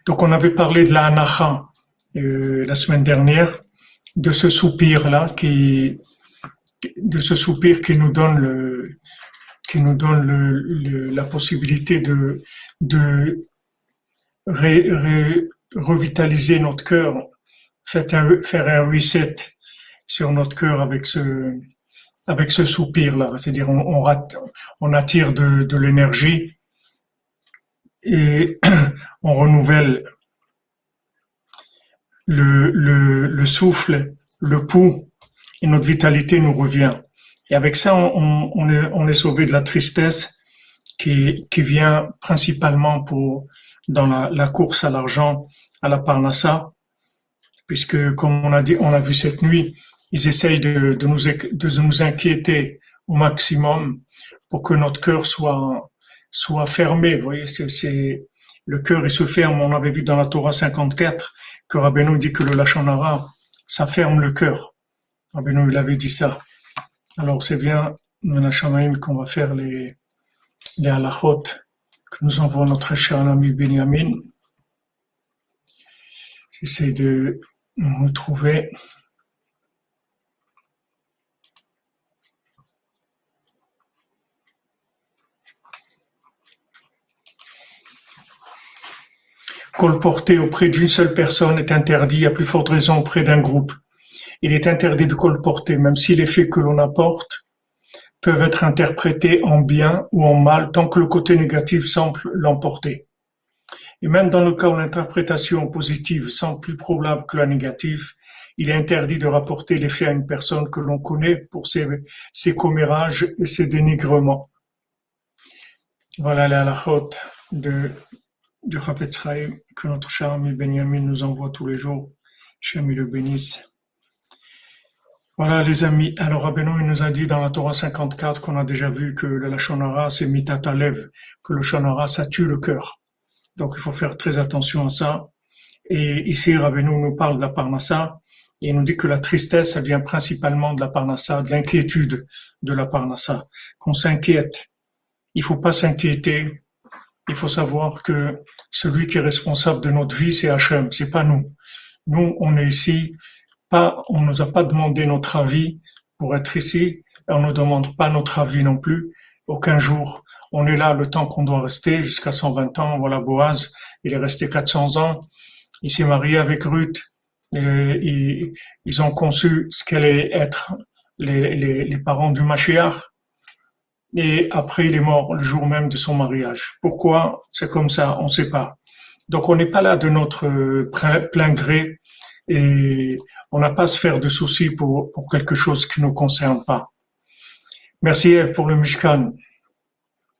Donc on avait parlé de la anacha la semaine dernière, de ce soupir-là de ce soupir qui nous donne la possibilité de revitaliser notre cœur, faire un reset sur notre cœur avec ce soupir-là. C'est-à-dire, on attire de l'énergie et on renouvelle le souffle, le pouls, et notre vitalité nous revient. Et avec ça, on est sauvé de la tristesse qui vient principalement dans la course à l'argent, à la parnassa, puisque comme on l'a vu cette nuit, ils essayent de nous inquiéter au maximum pour que notre cœur soit fermé. Vous voyez, le cœur, il se ferme. On avait vu dans la Torah 54 que Rabbeinu dit que le Lachon Hara, ça ferme le cœur. Rabbeinu, il avait dit ça. Alors, c'est bien, Menachamaim, qu'on va faire les halachot que nous envoie notre cher ami Benjamin. J'essaie de me retrouver. Colporter auprès d'une seule personne est interdit, à plus forte raison auprès d'un groupe. Il est interdit de colporter, même si les faits que l'on apporte peuvent être interprétés en bien ou en mal, tant que le côté négatif semble l'emporter. Et même dans le cas où l'interprétation positive semble plus probable que la négative, il est interdit de rapporter les faits à une personne que l'on connaît pour ses commérages et ses dénigrements. Voilà la halachot du Chafetz Chaim que notre cher ami Benjamin nous envoie tous les jours. Shem le bénisse. Voilà les amis, alors Rabbeinu il nous a dit dans la Torah 54 qu'on a déjà vu que le Lachon Hara c'est mitat halev, que le Lachon Hara ça tue le cœur. Donc il faut faire très attention à ça. Et ici Rabbeinu nous parle de la parnassa et il nous dit que la tristesse ça vient principalement de la parnassa, de l'inquiétude de la parnassa, qu'on s'inquiète. Il faut pas s'inquiéter. Il faut savoir que celui qui est responsable de notre vie c'est Hachem, c'est pas nous. Nous on est ici. On nous a pas demandé notre avis pour être ici, et on ne demande pas notre avis non plus. Aucun jour. On est là le temps qu'on doit rester, jusqu'à 120 ans. Voilà, Boaz, il est resté 400 ans. Il s'est marié avec Ruth. Et ils ont conçu ce qu'allaient être les parents du Mashiach. Et après, il est mort le jour même de son mariage. Pourquoi? C'est comme ça, on ne sait pas. Donc, on n'est pas là de notre plein gré. Et on n'a pas à se faire de soucis pour quelque chose qui ne nous concerne pas. Merci Ève pour le Mishkan.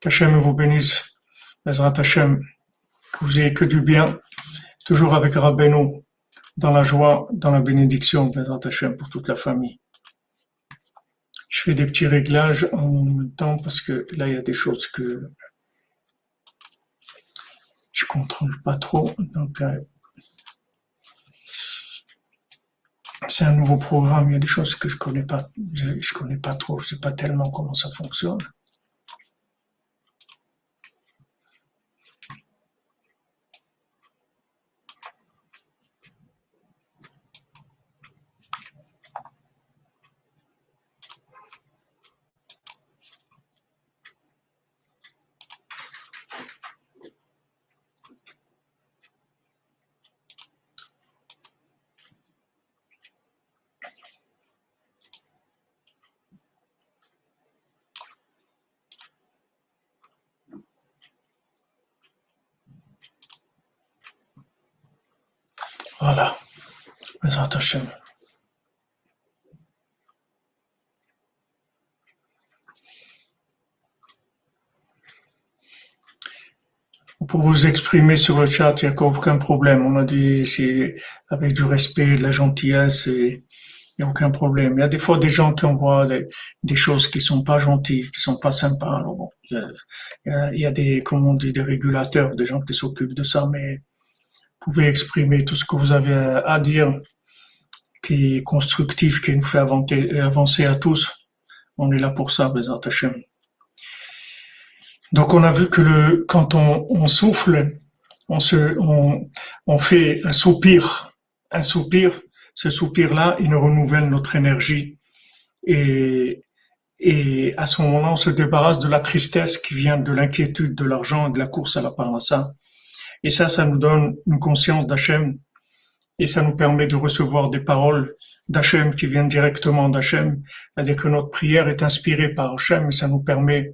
Qu'Hachem vous bénisse. Bezrat Hachem. Que vous ayez que du bien. Toujours avec Rabbeinu. Dans la joie, dans la bénédiction. Bezrat Hachem pour toute la famille. Je fais des petits réglages en même temps parce que là il y a des choses que je contrôle pas trop. Donc, c'est un nouveau programme, il y a des choses que je connais pas trop, je sais pas tellement comment ça fonctionne. Voilà, Bezrat Hachem. Pour vous exprimer sur le chat, il n'y a aucun problème. On a dit c'est avec du respect, de la gentillesse, et il n'y a aucun problème. Il y a des fois des gens qui envoient des choses qui sont pas gentilles, qui sont pas sympas. Alors bon, il y a des, comme on dit, des régulateurs, des gens qui s'occupent de ça, mais vous pouvez exprimer tout ce que vous avez à dire, qui est constructif, qui nous fait avancer à tous. On est là pour ça, Bezrat Hachem. Donc on a vu que quand on souffle, on fait un soupir. Ce soupir-là, il nous renouvelle notre énergie et, et à ce moment-là, on se débarrasse de la tristesse qui vient de l'inquiétude de l'argent et de la course à la parnassa. Et ça nous donne une conscience d'Hachem et ça nous permet de recevoir des paroles d'Hachem qui viennent directement d'Hachem. C'est-à-dire que notre prière est inspirée par Hachem et ça nous permet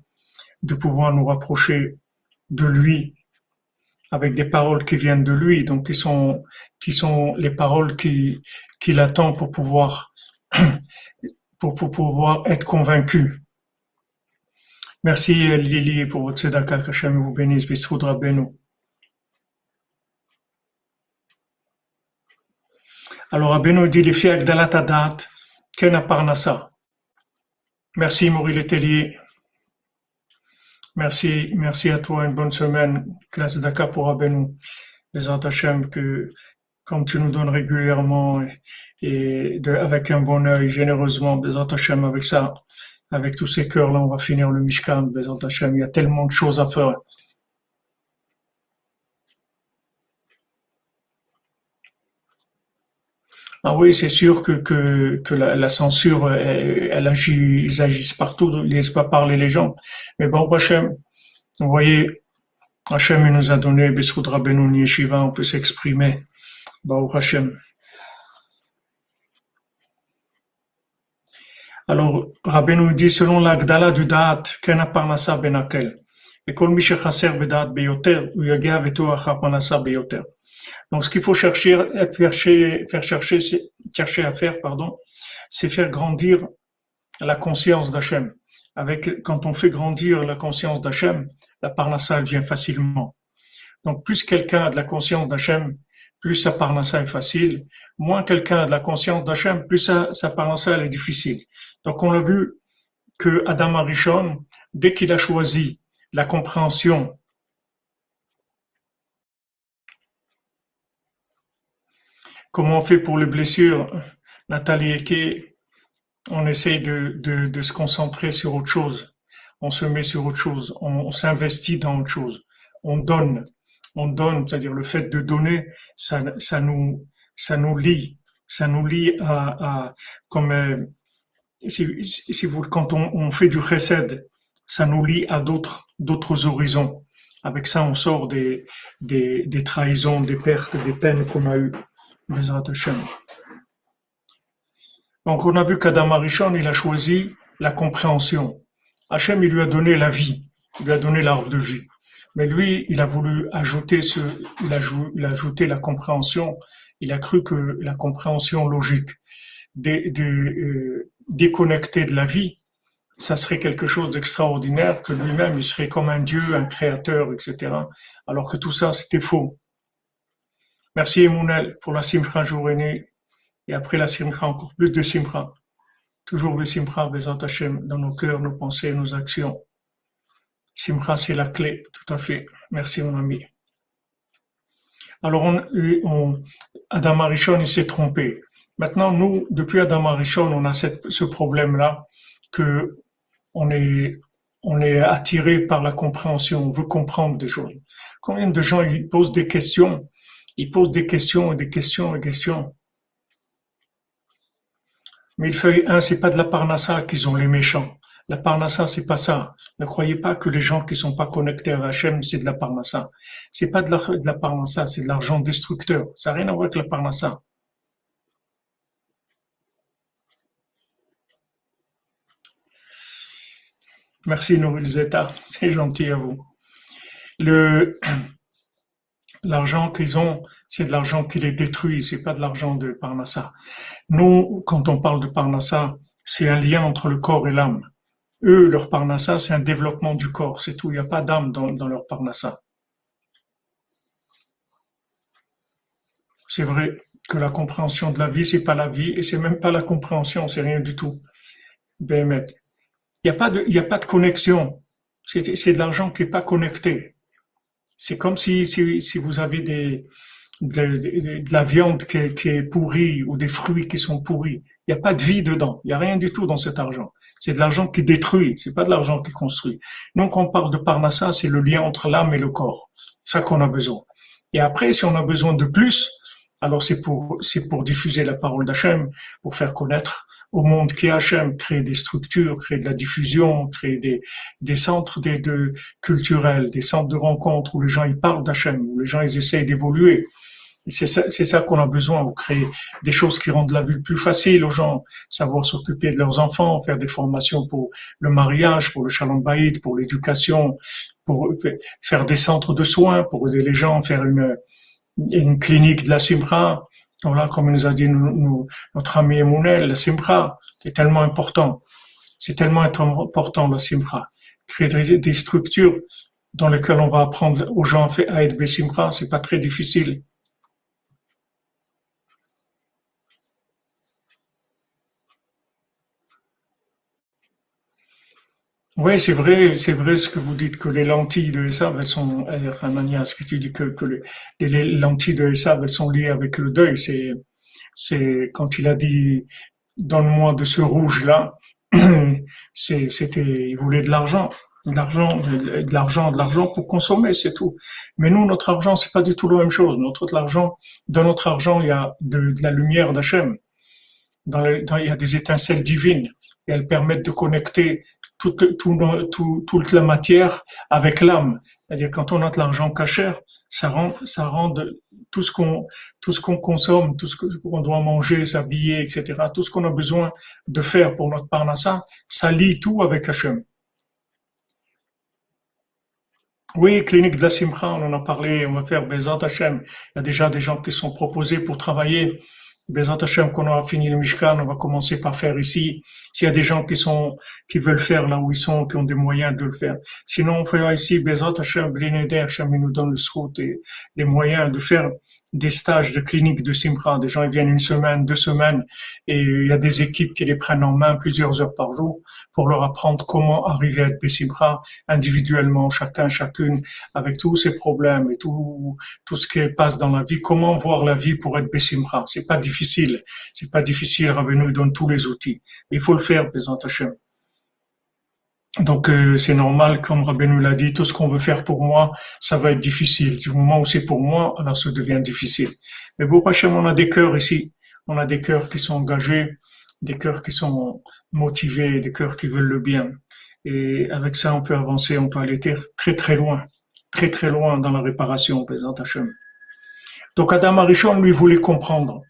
de pouvoir nous rapprocher de lui avec des paroles qui viennent de lui, donc qui sont les paroles qu'il attend pour pouvoir être convaincu. Merci Lily pour votre tzedaka, qu'Hachem vous bénisse, Bissoud Rabbeinu. Alors Rabbeinu dit les filles Agdalat Adat, Ken Parnassa. Merci Maurice Letellier. Merci à toi, une bonne semaine. Classe Dakar pour Rabbeinu. Les Hachem que, comme tu nous donnes régulièrement avec un bon œil, généreusement, les Hachem avec ça, avec tous ces cœurs-là, on va finir le Mishkan, les Hachem. Il y a tellement de choses à faire. Ah oui, c'est sûr que la censure, elle agit, ils agissent partout, ils laissent pas parler les gens. Mais bon, Hachem, vous voyez, Hachem il nous a donné Bessoud Rabbeinu Yeshiva, on peut s'exprimer. Baruch Hachem. Alors, Rabbeinu dit selon l'Agdala du Da'at, Kena Parnassa Benakel. Et kol mi shechaser beDa'at beyoter, ou yagia veto achar Parnassa beyoter. Donc, ce qu'il faut chercher à faire, c'est faire grandir la conscience d'Hachem. Quand on fait grandir la conscience d'Hachem, la parnassa vient facilement. Donc, plus quelqu'un a de la conscience d'Hachem, plus sa parnassa est facile. Moins quelqu'un a de la conscience d'Hachem, plus sa parnassa est difficile. Donc, on a vu que Adam Arishon, dès qu'il a choisi la compréhension, comment on fait pour les blessures, Nathalie Eke, on essaye de se concentrer sur autre chose. On se met sur autre chose. On s'investit dans autre chose. On donne, c'est-à-dire le fait de donner, ça nous lie comme quand on fait du chesed, ça nous lie à d'autres horizons. Avec ça, on sort des trahisons, des pertes, des peines qu'on a eues. Bezrat Hashem. Donc on a vu qu'Adam Arishon, il a choisi la compréhension. Hachem, il lui a donné la vie, il lui a donné l'arbre de vie. Mais lui, il a voulu ajouter il a ajouté la compréhension. Il a cru que la compréhension logique déconnectée de la vie, ça serait quelque chose d'extraordinaire, que lui-même, il serait comme un Dieu, un créateur, etc. Alors que tout ça, c'était faux. Merci Emounel pour la simcha journée. Et après la simcha, encore plus de simcha. Toujours le simcha, Bezat Hashem, dans nos cœurs, nos pensées, nos actions. Simcha, c'est la clé, tout à fait. Merci mon ami. Alors, Adam Arishon, il s'est trompé. Maintenant, nous, depuis Adam Arishon, on a ce problème-là que on est attiré par la compréhension, on veut comprendre des choses. Combien de gens ils posent des questions, et des questions. Mais il feuille 1, c'est pas de la parnassa qu'ils ont les méchants. La parnassa, c'est pas ça. Ne croyez pas que les gens qui sont pas connectés à Hachem, c'est de la parnassa. C'est pas de la parnassa, c'est de l'argent destructeur. Ça n'a rien à voir avec la parnassa. Merci Nouril Zeta, c'est gentil à vous. L'argent qu'ils ont, c'est de l'argent qui les détruit, c'est pas de l'argent de Parnassa. Nous, quand on parle de Parnassa, c'est un lien entre le corps et l'âme. Eux, leur Parnassa, c'est un développement du corps, c'est tout. Il n'y a pas d'âme dans leur Parnassa. C'est vrai que la compréhension de la vie, c'est pas la vie, et c'est même pas la compréhension, c'est rien du tout. Bémet. Il y a pas de connexion. C'est de l'argent qui est pas connecté. C'est comme si vous avez de la viande qui est pourrie ou des fruits qui sont pourris. Il n'y a pas de vie dedans. Il n'y a rien du tout dans cet argent. C'est de l'argent qui détruit. C'est pas de l'argent qui construit. Donc, quand on parle de parnassa, c'est le lien entre l'âme et le corps. C'est ça qu'on a besoin. Et après, si on a besoin de plus, alors c'est pour diffuser la parole d'Hachem, pour faire connaître au monde qui est Hachem, créer des structures, créer de la diffusion, créer des centres culturels, des centres de rencontres où les gens ils parlent d'Hachem, où les gens ils essayent d'évoluer. Et c'est ça qu'on a besoin, on crée des choses qui rendent la vie plus facile aux gens, savoir s'occuper de leurs enfants, faire des formations pour le mariage, pour le shalom bayit, pour l'éducation, pour faire des centres de soins, pour aider les gens, faire une clinique de la Simcha. Voilà, comme nous a dit notre ami Emounel, la Simcha, qui est tellement important. C'est tellement important, la Simcha. Créer des structures dans lesquelles on va apprendre aux gens à être Simcha, c'est pas très difficile. Oui, c'est vrai ce que vous dites que les lentilles de Esav, elles sont, Anania, ce que tu dis que les lentilles de Esav, elles sont liées avec le deuil. C'est quand il a dit donne-moi de ce rouge-là, il voulait de l'argent pour consommer, c'est tout. Mais nous, notre argent, c'est pas du tout la même chose. Dans notre argent, il y a de la lumière d'Hachem. Il y a des étincelles divines et elles permettent de connecter toute la matière avec l'âme. C'est-à-dire quand on a de l'argent cachère, ça rend tout ce qu'on consomme, tout ce qu'on doit manger, s'habiller, etc., tout ce qu'on a besoin de faire pour notre parnassa, ça lie tout avec Hachem. Oui, clinique de la Simcha, on en a parlé, on va faire Bezat Hachem. Il y a déjà des gens qui sont proposés pour travailler. Bezat Hachem, quand on aura fini le Mishkan, on va commencer par faire ici. S'il y a des gens qui veulent faire là où ils sont, qui ont des moyens de le faire. Sinon, on fera ici Bezat Hachem, Blineder, Hachem, il nous donne le srout et les moyens de faire des stages de clinique de Simcha. Des gens, ils viennent une semaine, 2 semaines, et il y a des équipes qui les prennent en main plusieurs heures par jour pour leur apprendre comment arriver à être Bessimcha individuellement, chacune, avec tous ces problèmes et tout ce qui passe dans la vie, comment voir la vie pour être Bessimcha. C'est pas difficile, Rabbi nous donne tous les outils. Il faut le faire, Bézant Hachem. Donc c'est normal, comme Rabbi nous l'a dit, tout ce qu'on veut faire pour moi, ça va être difficile. Du moment où c'est pour moi, alors ça devient difficile. Mais pour Hachem, on a des cœurs ici. On a des cœurs qui sont engagés, des cœurs qui sont motivés, des cœurs qui veulent le bien. Et avec ça, on peut avancer, on peut aller très très loin dans la réparation, Bézant Hachem. Donc Adam Arishon, lui, voulait comprendre.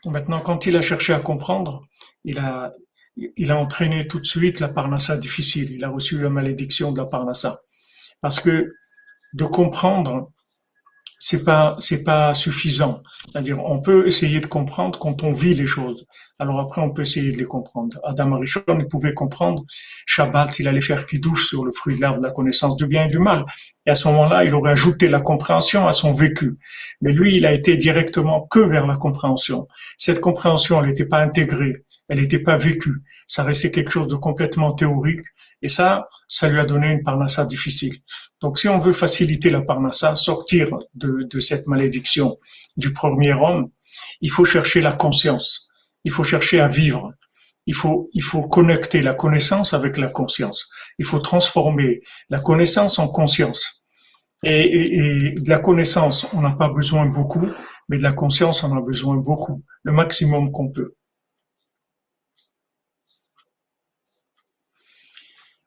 Maintenant, quand il a cherché à comprendre, il a, il a entraîné tout de suite la parnassa difficile. Il a reçu la malédiction de la parnassa. Parce que de comprendre, c'est pas suffisant. C'est-à-dire, on peut essayer de comprendre quand on vit les choses. Alors après, on peut essayer de les comprendre. Adam Arishon, il pouvait comprendre. Shabbat, il allait faire kiddush sur le fruit de l'arbre de la connaissance du bien et du mal. Et à ce moment-là, il aurait ajouté la compréhension à son vécu. Mais lui, il a été directement que vers la compréhension. Cette compréhension, elle n'était pas intégrée. Elle n'était pas vécue. Ça restait quelque chose de complètement théorique. Et ça lui a donné une parnassa difficile. Donc, si on veut faciliter la parnassa, sortir de cette malédiction du premier homme, il faut chercher la conscience. Il faut chercher à vivre. Il faut connecter la connaissance avec la conscience. Il faut transformer la connaissance en conscience. Et de la connaissance, on n'a pas besoin beaucoup, mais de la conscience, on a besoin beaucoup, le maximum qu'on peut.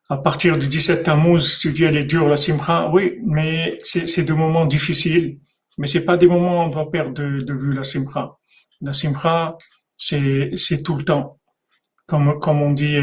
À partir du 17 Tammuz, tu dis elle est dure la simcha, oui, mais c'est des moments difficiles, mais c'est pas des moments où on doit perdre de vue la simcha. La simcha, c'est tout le temps. Comme on dit,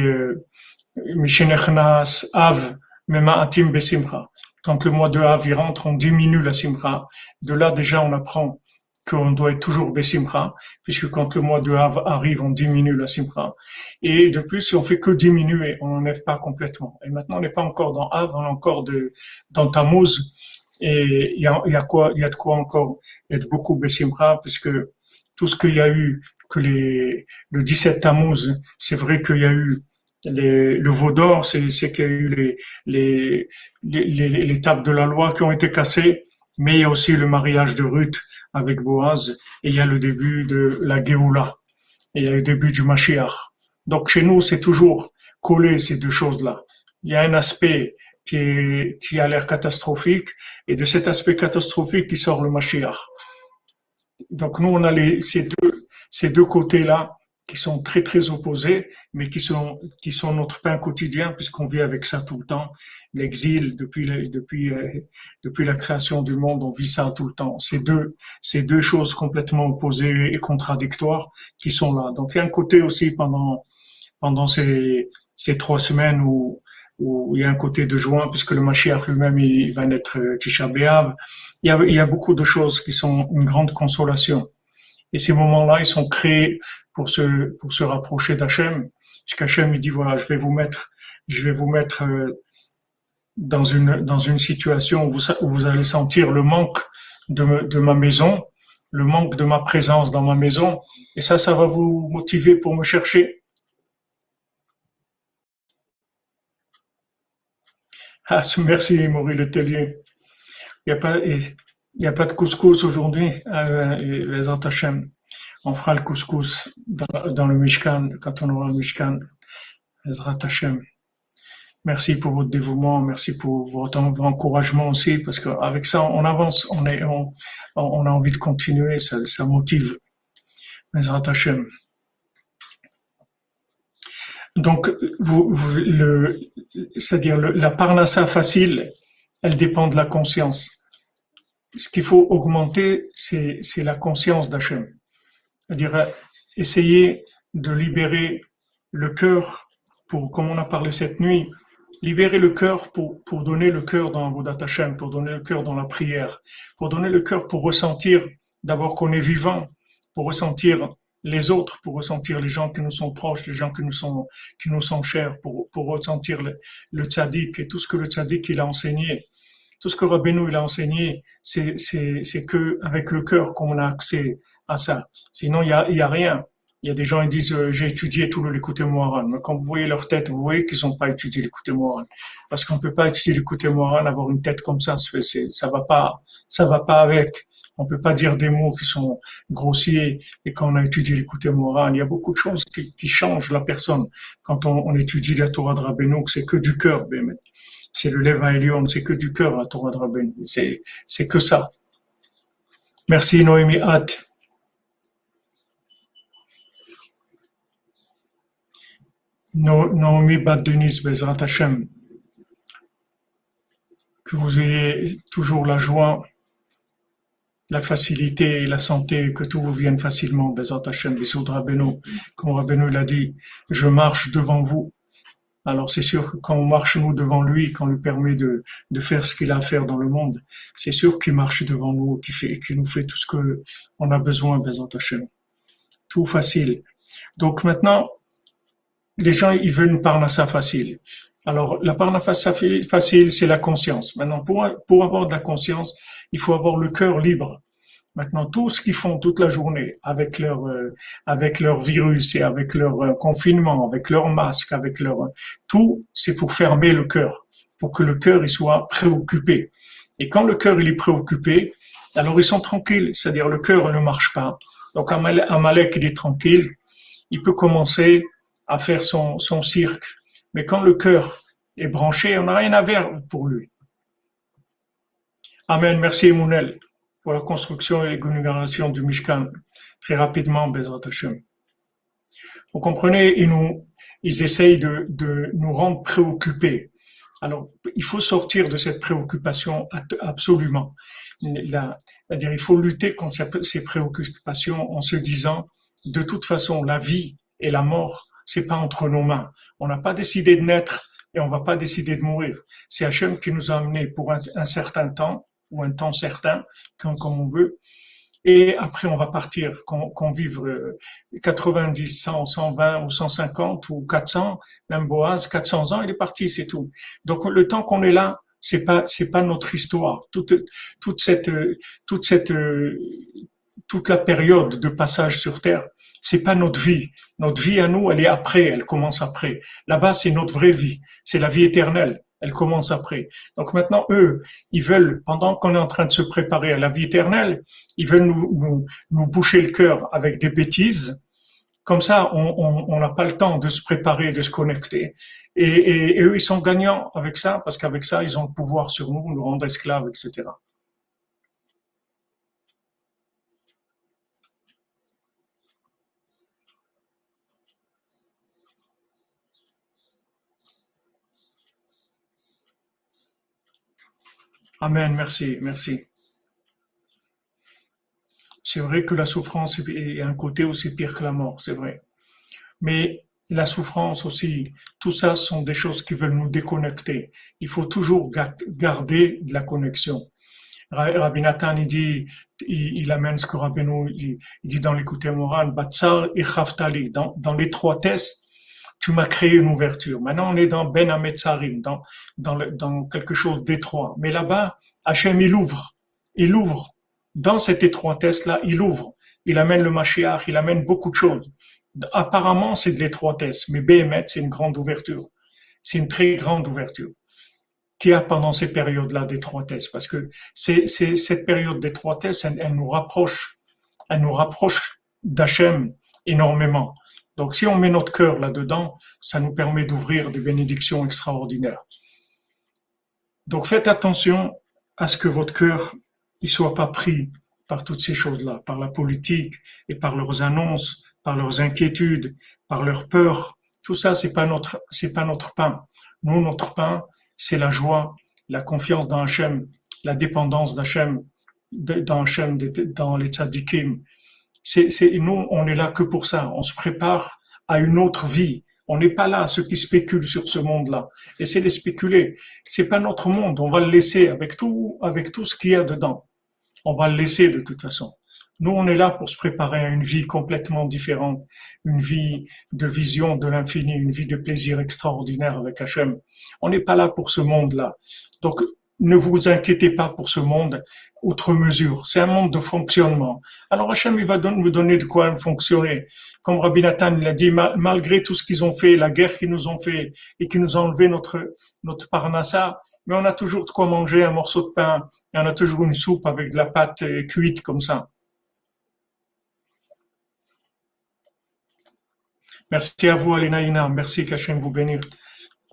Mishenechnas Av, Mema'atim Besimcha. Quand le mois de Av y rentre, on diminue la simcha. De là, déjà, on apprend qu'on doit être toujours Bessimcha, puisque quand le mois de Av arrive, on diminue la simcha. Et de plus, on fait que diminuer, on n'enlève pas complètement. Et maintenant, on n'est pas encore dans Av, on est encore dans Tammuz. Et il y a de quoi encore être beaucoup Bessimcha, puisque tout ce qu'il y a eu, le 17 Tammuz, c'est vrai qu'il y a eu le veau d'or, c'est qu'il y a eu les tables de la loi qui ont été cassées, mais il y a aussi le mariage de Ruth avec Boaz, et il y a le début de la Géoula. et le début du Mashiach. Donc chez nous, c'est toujours collé ces deux choses-là. Il y a un aspect qui a l'air catastrophique, et de cet aspect catastrophique qui sort le Mashiach. Donc nous, on a ces deux côtés-là qui sont très très opposés, mais qui sont notre pain quotidien puisqu'on vit avec ça tout le temps. L'exil depuis la création du monde, on vit ça tout le temps. Ces deux choses complètement opposées et contradictoires qui sont là. Donc il y a un côté aussi pendant ces 3 semaines où il y a un côté de joie puisque le Mashiach lui-même il va naître Tisha B'Av. Il y a beaucoup de choses qui sont une grande consolation. Et ces moments-là, ils sont créés pour se rapprocher d'Hachem. Puisqu'Hachem, il dit, voilà, je vais vous mettre dans une situation où vous allez sentir le manque de ma maison, le manque de ma présence dans ma maison. Et ça va vous motiver pour me chercher. Ah, merci, Maurice Letellier. Il y a pas de couscous aujourd'hui, les Hachem. On fera le couscous dans le Mishkan, quand on aura le Mishkan. Ezrat Hashem. Merci pour votre dévouement, merci pour votre encouragement aussi, parce qu'avec ça, on avance, on a envie de continuer, ça motive. Ezrat Hashem. Donc, c'est-à-dire la parnassa facile, elle dépend de la conscience. Ce qu'il faut augmenter, c'est la conscience d'Hachem. C'est-à-dire essayer de libérer le cœur comme on a parlé cette nuit, libérer le cœur pour donner le cœur dans Avodat Hashem, pour donner le cœur dans la prière, pour donner le cœur pour ressentir d'abord qu'on est vivant, pour ressentir les autres, pour ressentir les gens qui nous sont proches, les gens qui nous sont chers, pour ressentir le tzaddik et tout ce que le tzaddik il a enseigné. Tout ce que Rabbeinu il a enseigné, c'est que avec le cœur qu'on a accès à ça. Sinon, il y a rien. Il y a des gens qui disent j'ai étudié tout le Likutei Moharan, mais quand vous voyez leur tête, vous voyez qu'ils n'ont pas étudié le Likutei Moharan, parce qu'on ne peut pas étudier le Likutei Moharan, avoir une tête comme ça ça va pas avec. On peut pas dire des mots qui sont grossiers. Et quand on a étudié le Likutei Moharan, il y a beaucoup de choses qui changent la personne. Quand on étudie la Torah de Rabbeinu, c'est que du cœur, c'est le Leva Elion, c'est que du cœur la Torah de Rabbeinu, c'est que ça. Merci Noémie Hatt. Naomi Bat-Denis, Bezrat Hashem, que vous ayez toujours la joie, la facilité et la santé, que tout vous vienne facilement, Bezrat Hashem, Bissoud Rabbeinu, comme Rabbeinu l'a dit, je marche devant vous. Alors c'est sûr que quand on marche nous devant lui, qu'on lui permet de faire ce qu'il a à faire dans le monde, c'est sûr qu'il marche devant nous, qu'il nous fait tout ce que on a besoin, Bezrat Hashem. Tout facile. Donc maintenant, les gens, ils veulent une parnassa facile. Alors, la parnassa facile, c'est la conscience. Maintenant, pour avoir de la conscience, il faut avoir le cœur libre. Maintenant, tout ce qu'ils font toute la journée avec leur virus et avec leur confinement, avec leur masque, tout, c'est pour fermer le cœur, pour que le cœur il soit préoccupé. Et quand le cœur il est préoccupé, alors ils sont tranquilles, c'est-à-dire le cœur ne marche pas. Donc, Amalek, il est tranquille, il peut commencer à faire son cirque. Mais quand le cœur est branché, on n'a rien à faire pour lui. Amen. Merci Emounel pour la construction et l'inauguration du Mishkan. Très rapidement, Bezrat Hashem. Vous comprenez, ils essayent de nous rendre préoccupés. Alors, il faut sortir de cette préoccupation absolument. C'est-à-dire, il faut lutter contre ces préoccupations en se disant, de toute façon, la vie et la mort, c'est pas entre nos mains. On n'a pas décidé de naître et on va pas décider de mourir. C'est Hachem qui nous a amenés pour un certain temps, ou un temps certain, comme on veut. Et après, on va partir, qu'on vive 90, 100, 120 ou 150 ou 400, même Boaz, 400 ans, il est parti, c'est tout. Donc, le temps qu'on est là, c'est pas notre histoire. Toute la période de passage sur Terre, c'est pas notre vie. Notre vie à nous, elle est après, elle commence après. Là-bas, c'est notre vraie vie. C'est la vie éternelle. Elle commence après. Donc maintenant, eux, ils veulent, pendant qu'on est en train de se préparer à la vie éternelle, ils veulent nous boucher le cœur avec des bêtises Comme ça, on n'a pas le temps de se préparer, de se connecter. Et eux, ils sont gagnants avec ça, parce qu'avec ça, ils ont le pouvoir sur nous, nous rendre esclaves, etc. Amen, merci, merci. C'est vrai que la souffrance est un côté aussi pire que la mort, c'est vrai. Mais la souffrance aussi, tout ça sont des choses qui veulent nous déconnecter. Il faut toujours garder de la connexion. Rabbi Nathan, il amène ce que Rabbeinu, il dit dans l'écoute moral, Batsar et Chaftali, dans l'étroitesse, tu m'as créé une ouverture. Maintenant, on est dans Ben Ametzarim, dans quelque chose d'étroit. Mais là-bas, Hachem, il ouvre. Dans cette étroitesse-là, il ouvre. Il amène le Mashiach, il amène beaucoup de choses. Apparemment, c'est de l'étroitesse, mais Béhémet, c'est une grande ouverture. C'est une très grande ouverture qu'il y a pendant ces périodes-là d'étroitesse, parce que c'est cette période d'étroitesse, elle nous rapproche d'Hachem énormément. Donc, si on met notre cœur là-dedans, ça nous permet d'ouvrir des bénédictions extraordinaires. Donc, faites attention à ce que votre cœur ne soit pas pris par toutes ces choses-là, par la politique et par leurs annonces, par leurs inquiétudes, par leurs peurs. Tout ça, c'est pas notre pain. Nous, notre pain, c'est la joie, la confiance dans Hachem, la dépendance d'Hachem, dans Hachem, dans les tzadikim. Nous, on est là que pour ça. On se prépare à une autre vie. On n'est pas là, ceux qui spéculent sur ce monde-là. Laissez-les spéculer. C'est pas notre monde. On va le laisser avec tout ce qu'il y a dedans. On va le laisser de toute façon. Nous, on est là pour se préparer à une vie complètement différente, une vie de vision de l'infini, une vie de plaisir extraordinaire avec Hachem. On n'est pas là pour ce monde-là. Donc, ne vous inquiétez pas pour ce monde outre mesure. C'est un monde de fonctionnement. Alors Hachem, il va nous donner de quoi fonctionner. Comme Rabbi Nathan l'a dit, malgré tout ce qu'ils ont fait, la guerre qu'ils nous ont fait et qui nous ont enlevé notre parnassa, mais on a toujours de quoi manger, un morceau de pain, et on a toujours une soupe avec de la pâte cuite comme ça. Merci à vous, Alinaïna. Merci qu'Hachem vous bénisse.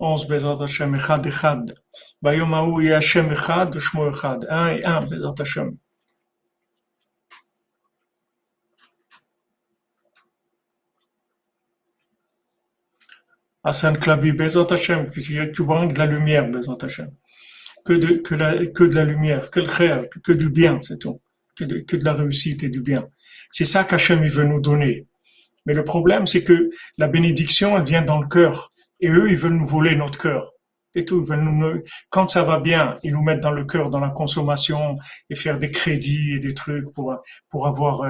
11, Bezat Hashem, Echad, Echad. Bayom Haou, il y a Hashem Echad, Shmo Echad. Un et un, Bezat Hashem. Hassan Klabi, Bezat Hashem, tu vois de la lumière, Bezat Hashem. Que de la lumière, que le khair, que du bien, c'est tout. Que de la réussite et du bien. C'est ça qu'Hachem il veut nous donner. Mais le problème, c'est que la bénédiction, elle vient dans le cœur. Et eux, ils veulent nous voler notre cœur. Et tout, quand ça va bien, ils nous mettent dans le cœur, dans la consommation, et faire des crédits et des trucs pour avoir,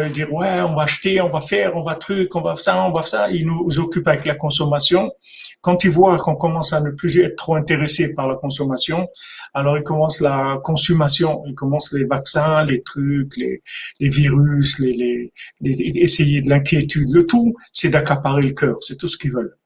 dire, ouais, on va acheter, on va faire, on va truc, on va ça, on va ça. Ils nous occupent avec la consommation. Quand ils voient qu'on commence à ne plus être trop intéressé par la consommation, alors ils commencent la consommation, ils commencent les vaccins, les trucs, les virus, essayer de l'inquiétude. Le tout, c'est d'accaparer le cœur. C'est tout ce qu'ils veulent.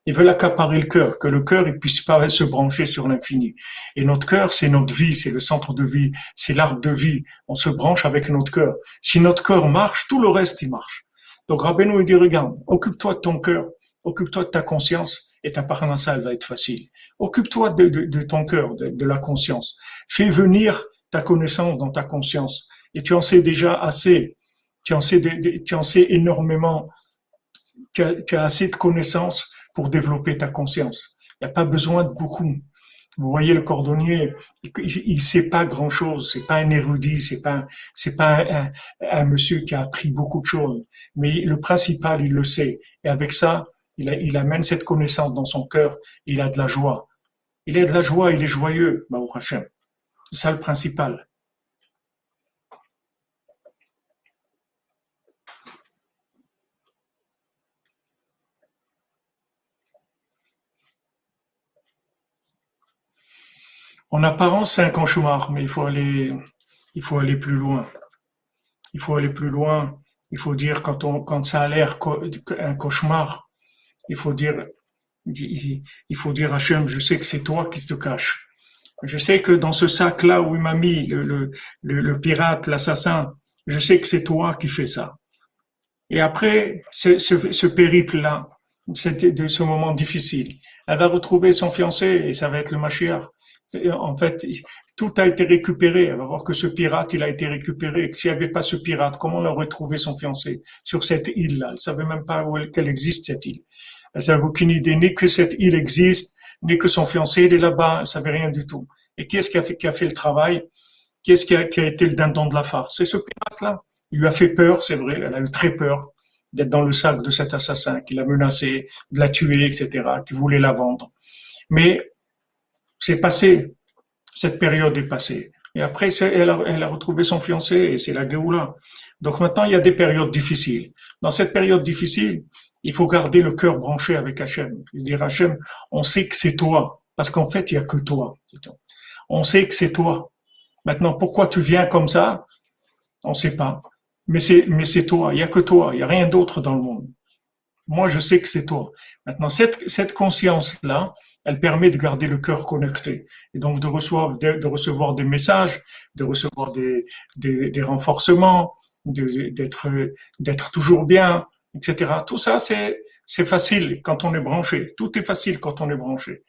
Ils veulent accaparer le cœur, que le cœur il puisse pas se brancher sur l'infini. Et notre cœur, c'est notre vie, c'est le centre de vie, c'est l'arbre de vie. On se branche avec notre cœur. Si notre cœur marche, tout le reste, il marche. Donc Rabbeinu, il dit, regarde, occupe-toi de ton cœur, occupe-toi de ta conscience, et ta parnassa, elle va être facile. Occupe-toi de ton cœur, de la conscience. Fais venir ta connaissance dans ta conscience. Et tu en sais déjà assez. Tu en sais énormément. Tu as assez de connaissances pour développer ta conscience. Il n'y a pas besoin de beaucoup. Vous voyez, le cordonnier, il sait pas grand chose. C'est pas un érudit, c'est pas un monsieur qui a appris beaucoup de choses. Mais le principal, il le sait. Et avec ça, il amène cette connaissance dans son cœur. Il a de la joie. Il a de la joie, il est joyeux, Baruch Hashem. C'est ça le principal. En apparence, c'est un cauchemar, mais il faut aller plus loin. Il faut aller plus loin. Il faut dire quand ça a l'air un cauchemar, il faut dire, il faut dire Hachem, je sais que c'est toi qui te caches. Je sais que dans ce sac-là où il m'a mis le pirate, l'assassin, je sais que c'est toi qui fais ça. Et après ce périple-là, de ce moment difficile, elle va retrouver son fiancé et ça va être le Mashiach. En fait, tout a été récupéré. Elle va voir que ce pirate, il a été récupéré. S'il n'y avait pas ce pirate, comment elle aurait trouvé son fiancé sur cette île-là? Elle ne savait même pas qu'elle existe, cette île. Elle n'avait aucune idée ni que cette île existe, ni que son fiancé il est là-bas. Elle ne savait rien du tout. Et qui est-ce qui a fait le travail? Qui est-ce qui a été le dindon de la farce? C'est ce pirate-là. Il lui a fait peur, c'est vrai. Elle a eu très peur d'être dans le sac de cet assassin qui l'a menacé, de la tuer, etc., qui voulait la vendre. Mais c'est passé. Cette période est passée. Et après, elle a retrouvé son fiancé et c'est la Géoula. Donc maintenant, il y a des périodes difficiles. Dans cette période difficile, il faut garder le cœur branché avec Hachem. Dire Hachem, on sait que c'est toi. Parce qu'en fait, il n'y a que toi. On sait que c'est toi. Maintenant, pourquoi tu viens comme ça? On ne sait pas. Mais c'est toi. Il n'y a que toi. Il n'y a rien d'autre dans le monde. Moi, je sais que c'est toi. Maintenant, cette conscience-là, elle permet de garder le cœur connecté. Et donc, de recevoir des messages, de recevoir des renforcements, d'être toujours bien, etc. Tout ça, c'est facile quand on est branché. Tout est facile quand on est branché.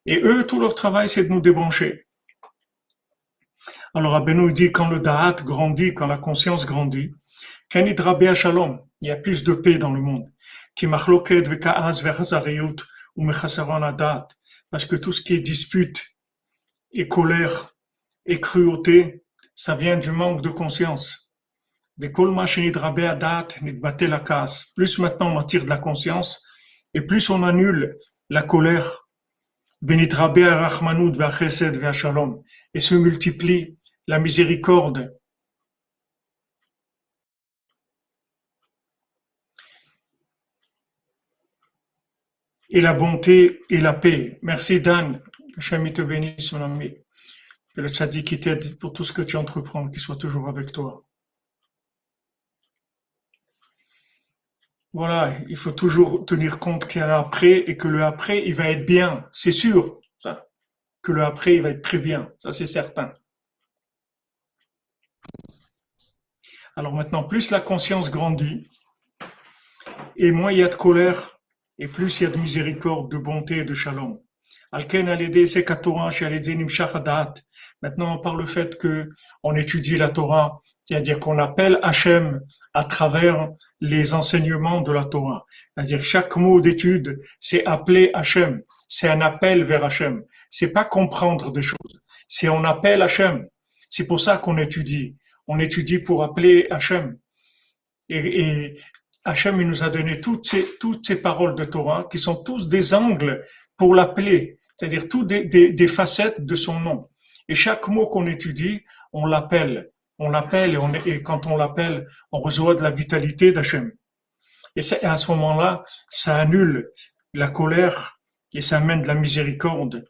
Et eux, tout leur travail, c'est de nous débrancher. Alors, Rabbeinu dit, quand le da'at grandit, quand la conscience grandit, Kanid Rabbi Shalom, il y a plus de paix dans le monde. Ki machloket veka'az vechazariyut ou mechasaron adat. Parce que tout ce qui est dispute et colère et cruauté, ça vient du manque de conscience. Vekol ma shenid Rabbi adat nidbate la kas. Plus maintenant on attire de la conscience et plus on annule la colère. Benit Rabbi arachmanout ve'achesed ve'ashalom. Et se multiplie la miséricorde et la bonté et la paix. Merci Dan, que Hachem te bénisse mon ami, que le tzaddik qui t'aide pour tout ce que tu entreprends, qu'il soit toujours avec toi. Voilà, il faut toujours tenir compte qu'il y a l'après et que le après, il va être bien, c'est sûr, ça, que le après, il va être très bien, ça c'est certain. Alors maintenant, plus la conscience grandit, et moins il y a de colère, et plus il y a de miséricorde, de bonté et de shalom. Maintenant, par le fait que on étudie la Torah, c'est-à-dire qu'on appelle Hachem à travers les enseignements de la Torah. C'est-à-dire chaque mot d'étude, c'est appeler Hachem, c'est un appel vers Hachem. C'est pas comprendre des choses, c'est on appelle Hachem. C'est pour ça qu'on étudie. On étudie pour appeler Hachem. Et Hachem, il nous a donné toutes ces paroles de Torah qui sont tous des angles pour l'appeler, c'est-à-dire toutes des facettes de son nom. Et chaque mot qu'on étudie, on l'appelle. On l'appelle et quand on l'appelle, on reçoit de la vitalité d'Hachem. Et à ce moment-là, ça annule la colère et ça amène de la miséricorde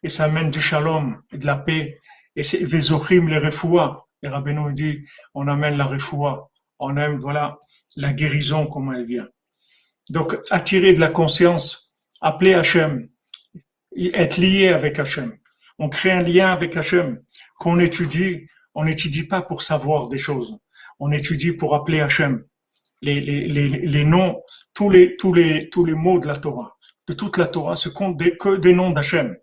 et ça amène du shalom et de la paix. Et c'est Vezochim les refoua. Et Rabbeinu dit, on amène la refoua. On aime, voilà, la guérison, comment elle vient. Donc, attirer de la conscience, appeler Hachem, être lié avec Hachem. On crée un lien avec Hachem. Qu'on étudie, on n'étudie pas pour savoir des choses. On étudie pour appeler Hachem. Les noms, tous les mots de la Torah, de toute la Torah, ce comptent que des noms d'Hachem.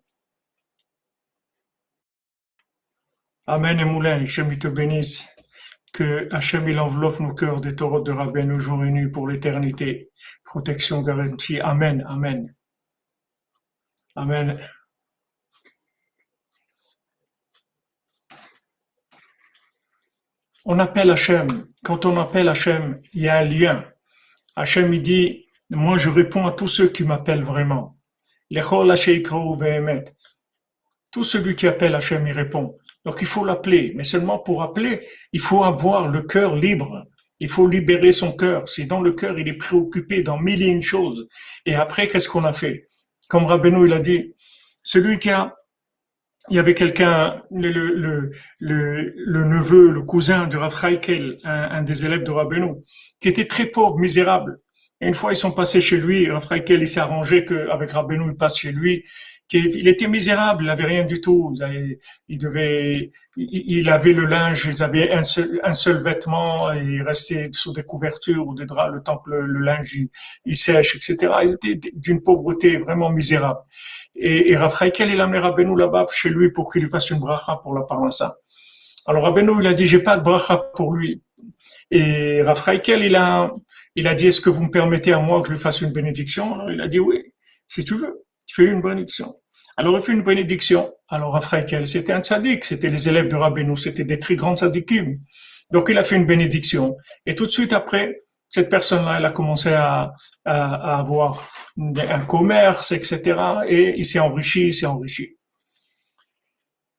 Amen et moulin, Hachem il te bénisse. Que Hachem il enveloppe nos cœurs des Torahs de Rabbeinu jour et nuit pour l'éternité. Protection garantie. Amen, amen. Amen. On appelle Hachem. Quand on appelle Hachem, il y a un lien. Hachem il dit, moi je réponds à tous ceux qui m'appellent vraiment. L'echol hasheikrou behemet. Tout celui qui appelle Hachem, il répond. Donc il faut l'appeler, mais seulement pour appeler, il faut avoir le cœur libre. Il faut libérer son cœur. Sinon le cœur, il est préoccupé dans mille et une choses. Et après, qu'est-ce qu'on a fait? Comme Rabbeinu, il a dit, celui il y avait quelqu'un, le neveu, le cousin de Rav Chaikel, un des élèves de Rabbeinu, qui était très pauvre, misérable. Et une fois, ils sont passés chez lui. Rav Chaikel, il s'est arrangé qu'avec Rabbeinu, il passe chez lui, il était misérable, il n'avait rien du tout. Il avait le linge, ils avaient un seul vêtement, et il restait sous des couvertures ou des draps le temps que le linge il sèche, etc. Ils étaient d'une pauvreté vraiment misérable. Et Rav Heikel, il a amené Rabbeinu là-bas chez lui pour qu'il lui fasse une bracha pour la parnassa. Alors Rabbeinu, il a dit, j'ai pas de bracha pour lui. Et Rav Heikel, il a dit, est-ce que vous me permettez à moi que je lui fasse une bénédiction? Alors il a dit, oui, si tu veux, tu fais une bénédiction. Alors il fait une bénédiction. Alors Rav Heikel, c'était un tzaddik, c'était les élèves de Rabbeinu, c'était des très grands tzaddikim. Donc il a fait une bénédiction. Et tout de suite après, cette personne-là, elle a commencé à avoir un commerce, etc. Et il s'est enrichi, il s'est enrichi.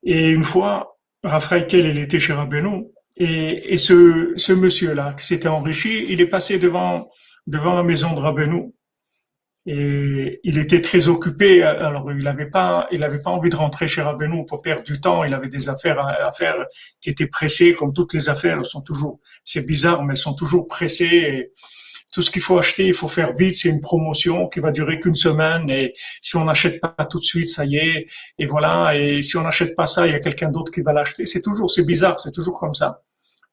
Et une fois, Rav Heikel, il était chez Rabbeinu, et ce monsieur-là, qui s'était enrichi, il est passé devant la maison de Rabbeinu. Et il était très occupé, alors il avait pas envie de rentrer chez Rabbeinu pour perdre du temps, il avait des affaires à faire qui étaient pressées, comme toutes les affaires, elles sont toujours, c'est bizarre, mais elles sont toujours pressées, et tout ce qu'il faut acheter, il faut faire vite, c'est une promotion qui va durer qu'une semaine, et si on n'achète pas tout de suite, ça y est, et voilà, et si on n'achète pas ça, il y a quelqu'un d'autre qui va l'acheter, c'est bizarre, c'est toujours comme ça.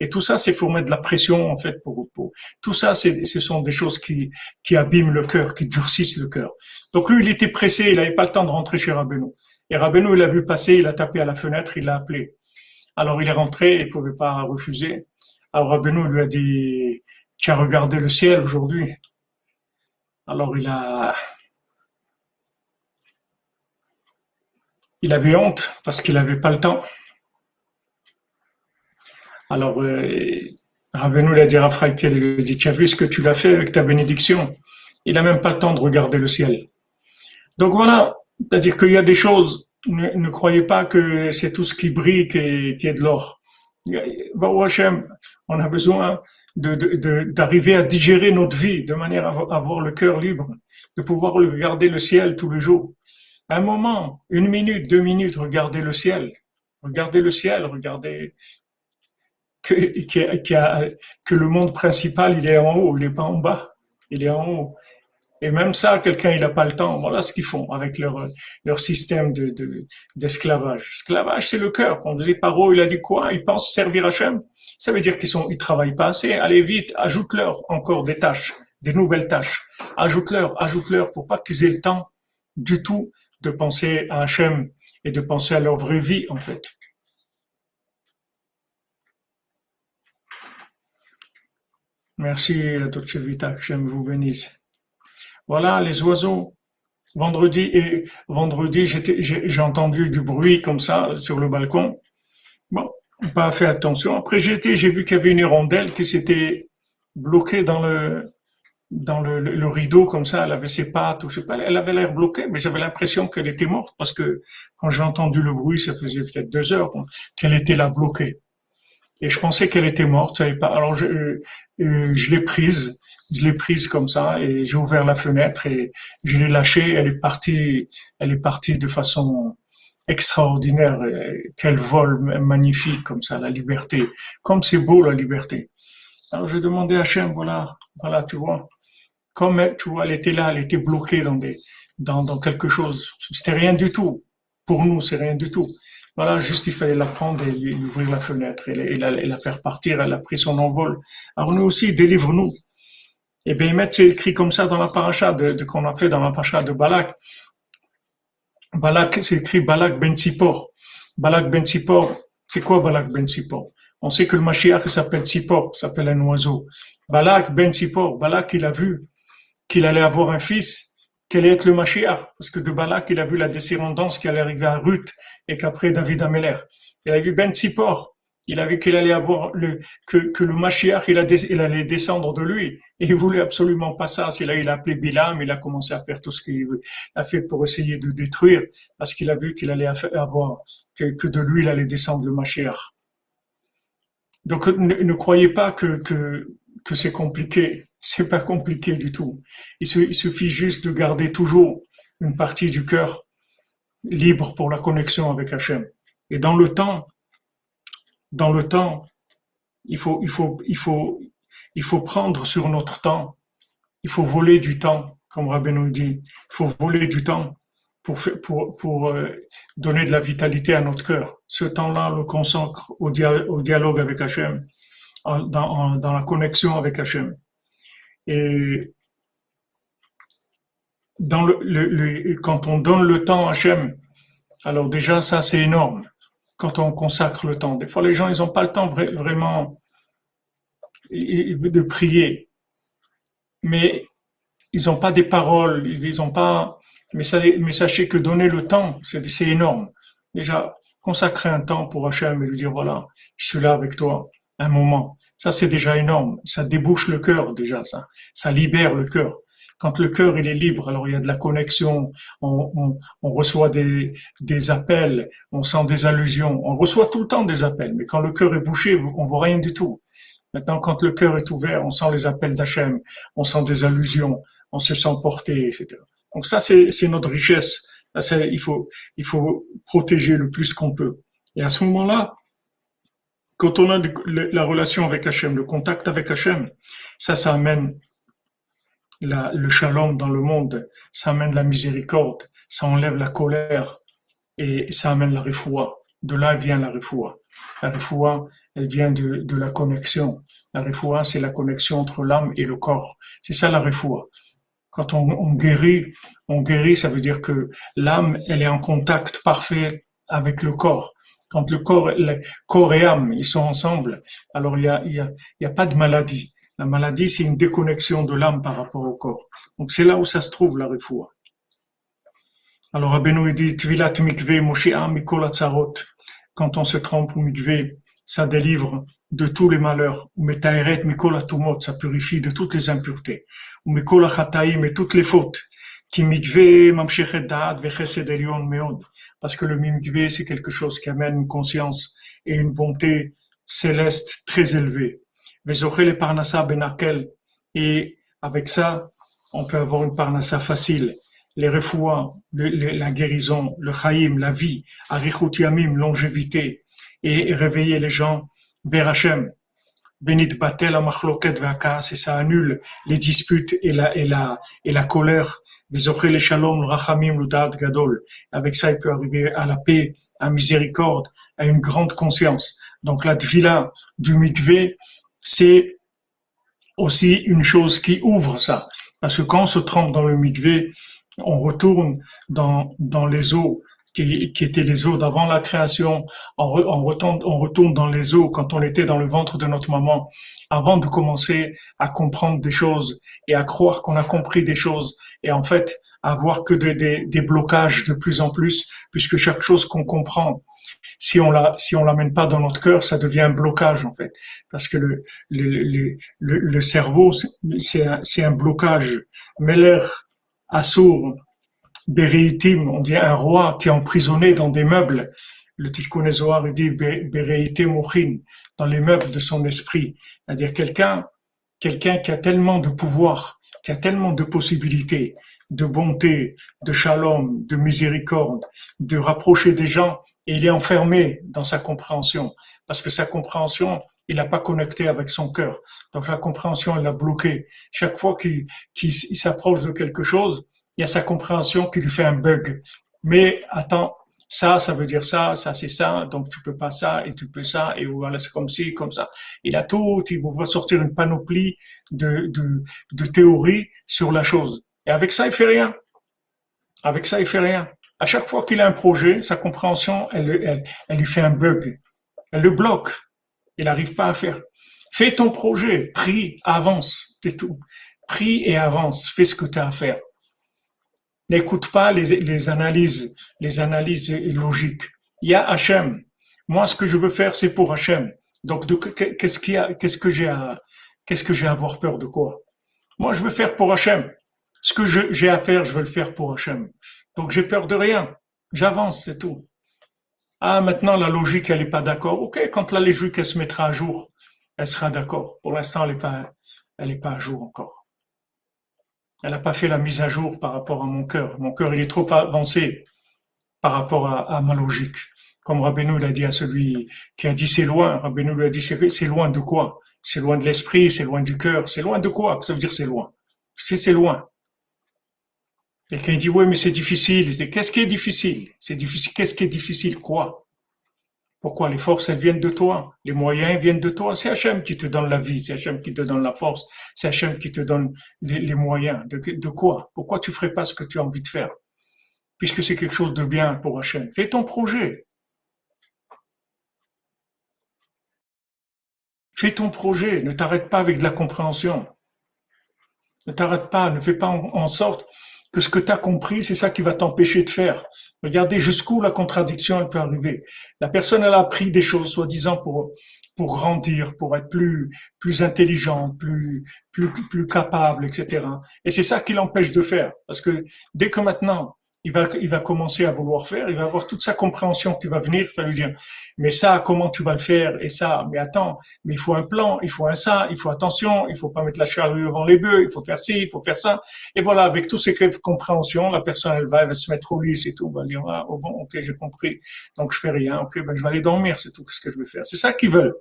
Et tout ça, c'est pour mettre de la pression, en fait, tout ça, ce sont des choses qui abîment le cœur, qui durcissent le cœur. Donc lui, il était pressé, il n'avait pas le temps de rentrer chez Rabbeinu. Et Rabbeinu, il l'a vu passer, il a tapé à la fenêtre, il l'a appelé. Alors il est rentré, il pouvait pas refuser. Alors Rabbeinu lui a dit, tu as regardé le ciel aujourd'hui? Alors il avait honte parce qu'il n'avait pas le temps. Alors, Rabbeinu lui a dit à Raphaël, il lui a dit, tu as vu ce que tu l'as fait avec ta bénédiction? Il n'a même pas le temps de regarder le ciel. Donc voilà, c'est-à-dire qu'il y a des choses, ne croyez pas que c'est tout ce qui brille qui est de l'or. Baruch Hashem, on a besoin d'arriver à digérer notre vie de manière à avoir le cœur libre, de pouvoir regarder le ciel tous les jours. Un moment, 1 minute, 2 minutes, regardez le ciel, regardez que, que le monde principal, il est en haut, il n'est pas en bas, il est en haut. Et même ça, quelqu'un, il n'a pas le temps. Voilà ce qu'ils font avec leur système d'esclavage. L'esclavage, c'est le cœur. On dit Paro, il a dit quoi? Il pense servir Hachem. Ça veut dire ils travaillent pas assez. Allez vite, ajoute-leur encore des tâches, des nouvelles tâches. Ajoute-leur pour pas qu'ils aient le temps du tout de penser à Hachem et de penser à leur vraie vie, en fait. Merci, la Dolce Vita, que Hachem vous bénisse. Voilà, les oiseaux. Vendredi, j'ai entendu du bruit comme ça sur le balcon. Bon, pas fait attention. Après, j'ai vu qu'il y avait une hirondelle qui s'était bloquée dans le rideau comme ça. Elle avait ses pattes, ou je sais pas. Elle avait l'air bloquée, mais j'avais l'impression qu'elle était morte parce que quand j'ai entendu le bruit, ça faisait peut-être 2 heures qu'elle était là bloquée. Et je pensais qu'elle était morte. Alors je l'ai prise comme ça et j'ai ouvert la fenêtre et je l'ai lâchée. Elle est partie de façon extraordinaire. Quel vol magnifique comme ça, la liberté. Comme c'est beau la liberté. Alors j'ai demandé à Hachem, voilà, tu vois, comme tu vois, elle était là, elle était bloquée dans quelque chose. C'était rien du tout. Pour nous, c'est rien du tout. Voilà, juste il fallait la prendre et lui ouvrir la fenêtre et la faire partir. Elle a pris son envol. Alors nous aussi, délivre-nous. Et bien, c'est écrit comme ça dans la paracha qu'on a fait dans la paracha de Balak. Balak, c'est écrit Balak ben Tzipor. Balak ben Tzipor, c'est quoi Balak ben Tzipor? On sait que le Mashiach il s'appelle Tzipor, s'appelle un oiseau. Balak ben Tzipor, Balak il a vu qu'il allait avoir un fils, qu'il allait être le Mashiach, parce que de Balak il a vu la descendance qui allait arriver à Ruth et qu'après David Ameler. Il a vu Ben Tzipor, il a vu qu'il allait avoir que le Mashiach il allait descendre de lui et il voulait absolument pas ça. C'est là il a appelé Bilam, il a commencé à faire tout ce qu'il a fait pour essayer de détruire parce qu'il a vu qu'il allait avoir que de lui il allait descendre le Mashiach. Donc ne croyez pas que c'est compliqué. C'est pas compliqué du tout. Il suffit juste de garder toujours une partie du cœur libre pour la connexion avec Hachem. Et dans le temps, il faut prendre sur notre temps. Il faut voler du temps, comme Rabbeinu dit. Il faut voler du temps donner de la vitalité à notre cœur. Ce temps-là, on le consacre au dialogue avec Hachem, dans la connexion avec Hachem. Et quand on donne le temps à Hachem, alors déjà ça c'est énorme. Quand on consacre le temps, des fois les gens ils n'ont pas le temps vraiment de prier, mais ils n'ont pas des paroles, ils n'ont pas. Mais sachez que donner le temps, c'est énorme. Déjà, consacrer un temps pour Hachem et lui dire voilà, je suis là avec toi, un moment. Ça, c'est déjà énorme. Ça débouche le cœur, déjà, ça. Ça libère le cœur. Quand le cœur, il est libre, alors il y a de la connexion, on reçoit des appels, on sent des allusions. On reçoit tout le temps des appels, mais quand le cœur est bouché, on voit rien du tout. Maintenant, quand le cœur est ouvert, on sent les appels d'Hachem, on sent des allusions, on se sent porté, etc. Donc ça, c'est notre richesse. Ça, il faut protéger le plus qu'on peut. Et à ce moment-là, quand on a la relation avec Hachem, le contact avec Hachem, ça amène le shalom dans le monde, ça amène la miséricorde, ça enlève la colère et ça amène la refoua. De là vient la refoua. La refoua, elle vient de la connexion. La refoua, c'est la connexion entre l'âme et le corps. C'est ça la refoua. Quand on guérit, ça veut dire que l'âme, elle est en contact parfait avec le corps. Quand le corps et âme, ils sont ensemble, alors il y a pas de maladie. La maladie, c'est une déconnexion de l'âme par rapport au corps. Donc c'est là où ça se trouve, la refoua. Alors Rabbeinu dit, Tvilat mikveh moshi'a mikol hatzarot. Quand on se trompe au mikveh, ça délivre de tous les malheurs. Ou metaeret mikol hatumot, ça purifie de toutes les impuretés. Ou mikol hachataim, et toutes les fautes. Ki mikveh mamshechet da'at vechesed elyon meod. Parce que le mikveh, c'est quelque chose qui amène une conscience et une bonté céleste très élevée. Vezochel et parnassa benakel. Et avec ça, on peut avoir une parnassa facile. Les refouas, la guérison, le chaïm, la vie, arichut yamim, longévité, et réveiller les gens vers Hachem. Benit batel amachloket ve'akas, et ça annule les disputes et la colère. Vezochel et shalom, rachamim, l'udad gadol. Avec ça, il peut arriver à la paix, à la miséricorde, à une grande conscience. Donc la tvila du mikveh, c'est aussi une chose qui ouvre ça. Parce que quand on se trempe dans le mikveh, on retourne dans les eaux qui étaient les eaux d'avant la création, on retourne dans les eaux quand on était dans le ventre de notre maman, avant de commencer à comprendre des choses et à croire qu'on a compris des choses, et en fait à avoir que des blocages de plus en plus, puisque chaque chose qu'on comprend, si on l'amène pas dans notre cœur, ça devient un blocage en fait, parce que le cerveau c'est un blocage. Meler Assour, Bereitim, on dit un roi qui est emprisonné dans des meubles. Le Tikkun Zohar dit Bereite Mochin, dans les meubles de son esprit. C'est-à-dire quelqu'un qui a tellement de pouvoir, qui a tellement de possibilités, de bonté, de shalom, de miséricorde, de rapprocher des gens, et il est enfermé dans sa compréhension. Parce que sa compréhension, il n'a pas connecté avec son cœur. Donc la compréhension, elle l'a bloqué. Chaque fois qu'il s'approche de quelque chose, il y a sa compréhension qui lui fait un bug. Mais attends, ça veut dire ça c'est ça, donc tu peux pas ça, et tu peux ça, et voilà, c'est comme ci, comme ça. Il va sortir une panoplie de théories sur la chose. Et avec ça, il fait rien. Avec ça, il fait rien. À chaque fois qu'il a un projet, sa compréhension, elle lui fait un bug. Elle le bloque. Il n'arrive pas à faire. Fais ton projet, prie, avance, c'est tout. Prie et avance, fais ce que tu as à faire. N'écoute pas les analyses logiques. Il y a Hachem. Moi, ce que je veux faire, c'est pour Hachem. Donc, qu'est-ce que j'ai à avoir peur de quoi? Moi, je veux faire pour Hachem. Ce que j'ai à faire, je veux le faire pour Hachem. Donc, j'ai peur de rien. J'avance, c'est tout. Ah, maintenant, la logique, elle n'est pas d'accord. Ok, quand la logique, elle se mettra à jour, elle sera d'accord. Pour l'instant, elle est pas à jour encore. Elle n'a pas fait la mise à jour par rapport à mon cœur. Mon cœur, il est trop avancé par rapport à ma logique. Comme Rabbeinu l'a dit à celui qui a dit c'est loin, Rabbeinu lui a dit c'est loin de quoi? C'est loin de l'esprit, c'est loin du cœur, c'est loin de quoi? Ça veut dire c'est loin. C'est loin. Quelqu'un dit, ouais, mais c'est difficile. Qu'est-ce qui est difficile? C'est difficile. Qu'est-ce qui est difficile? Quoi? Pourquoi? Les forces, elles viennent de toi. Les moyens viennent de toi. C'est Hachem qui te donne la vie. C'est Hachem qui te donne la force. C'est Hachem qui te donne les moyens. De quoi? Pourquoi tu ferais pas ce que tu as envie de faire? Puisque c'est quelque chose de bien pour Hachem. Fais ton projet. Fais ton projet. Ne t'arrête pas avec de la compréhension. Ne t'arrête pas, ne fais pas en sorte que ce que tu as compris, c'est ça qui va t'empêcher de faire. Regardez jusqu'où la contradiction elle peut arriver. La personne, elle a appris des choses, soi-disant pour grandir, pour être plus intelligent, plus capable, etc. Et c'est ça qui l'empêche de faire. Parce que dès que maintenant, il va commencer à vouloir faire, il va avoir toute sa compréhension qui va venir, il va lui dire, mais ça, comment tu vas le faire? Et ça, mais attends, mais il faut un plan, il faut un ça, il faut attention, il faut pas mettre la charrue devant les bœufs, il faut faire ci, il faut faire ça. Et voilà, avec toutes ces compréhensions, la personne, elle va se mettre au lit, c'est tout, elle va dire, ah, oh bon, ok, j'ai compris, donc je fais rien, ok, ben je vais aller dormir, c'est tout, qu'est-ce que je vais faire? C'est ça qu'ils veulent.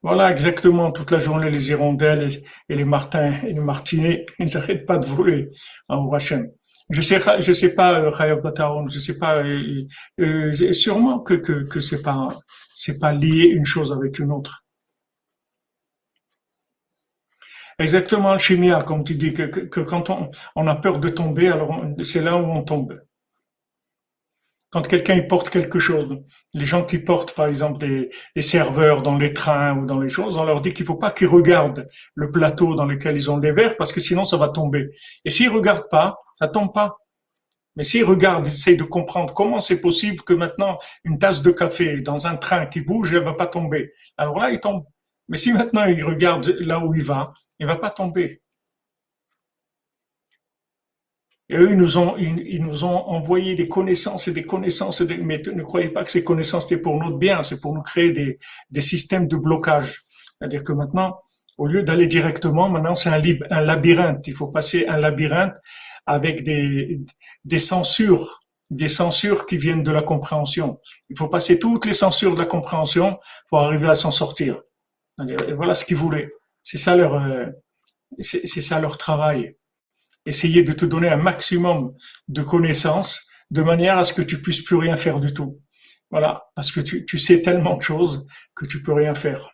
Voilà, exactement, toute la journée, les hirondelles et les martins et les martinets, ils n'arrêtent pas de voler en Hachem. Je sais pas, Chaya Bataon, je sais pas, sûrement que c'est pas lié une chose avec une autre. Exactement, le chimia, comme tu dis, que quand on a peur de tomber, alors c'est là où on tombe. Quand quelqu'un il porte quelque chose, les gens qui portent par exemple des serveurs dans les trains ou dans les choses, on leur dit qu'il faut pas qu'ils regardent le plateau dans lequel ils ont des verres parce que sinon ça va tomber. Et s'ils regardent pas, ça tombe pas. Mais s'ils regardent, ils essayent de comprendre comment c'est possible que maintenant une tasse de café dans un train qui bouge, elle va pas tomber. Alors là, il tombe. Mais si maintenant il regarde là où il va pas tomber. Et eux, ils nous ont envoyé des connaissances et des connaissances, mais ne croyez pas que ces connaissances étaient pour notre bien, c'est pour nous créer des systèmes de blocage. C'est-à-dire que maintenant, au lieu d'aller directement, maintenant c'est un labyrinthe. Il faut passer un labyrinthe avec des censures qui viennent de la compréhension. Il faut passer toutes les censures de la compréhension pour arriver à s'en sortir. Et voilà ce qu'ils voulaient. C'est ça leur travail, essayer de te donner un maximum de connaissances de manière à ce que tu puisses plus rien faire du tout. Voilà, parce que tu sais tellement de choses que tu peux rien faire.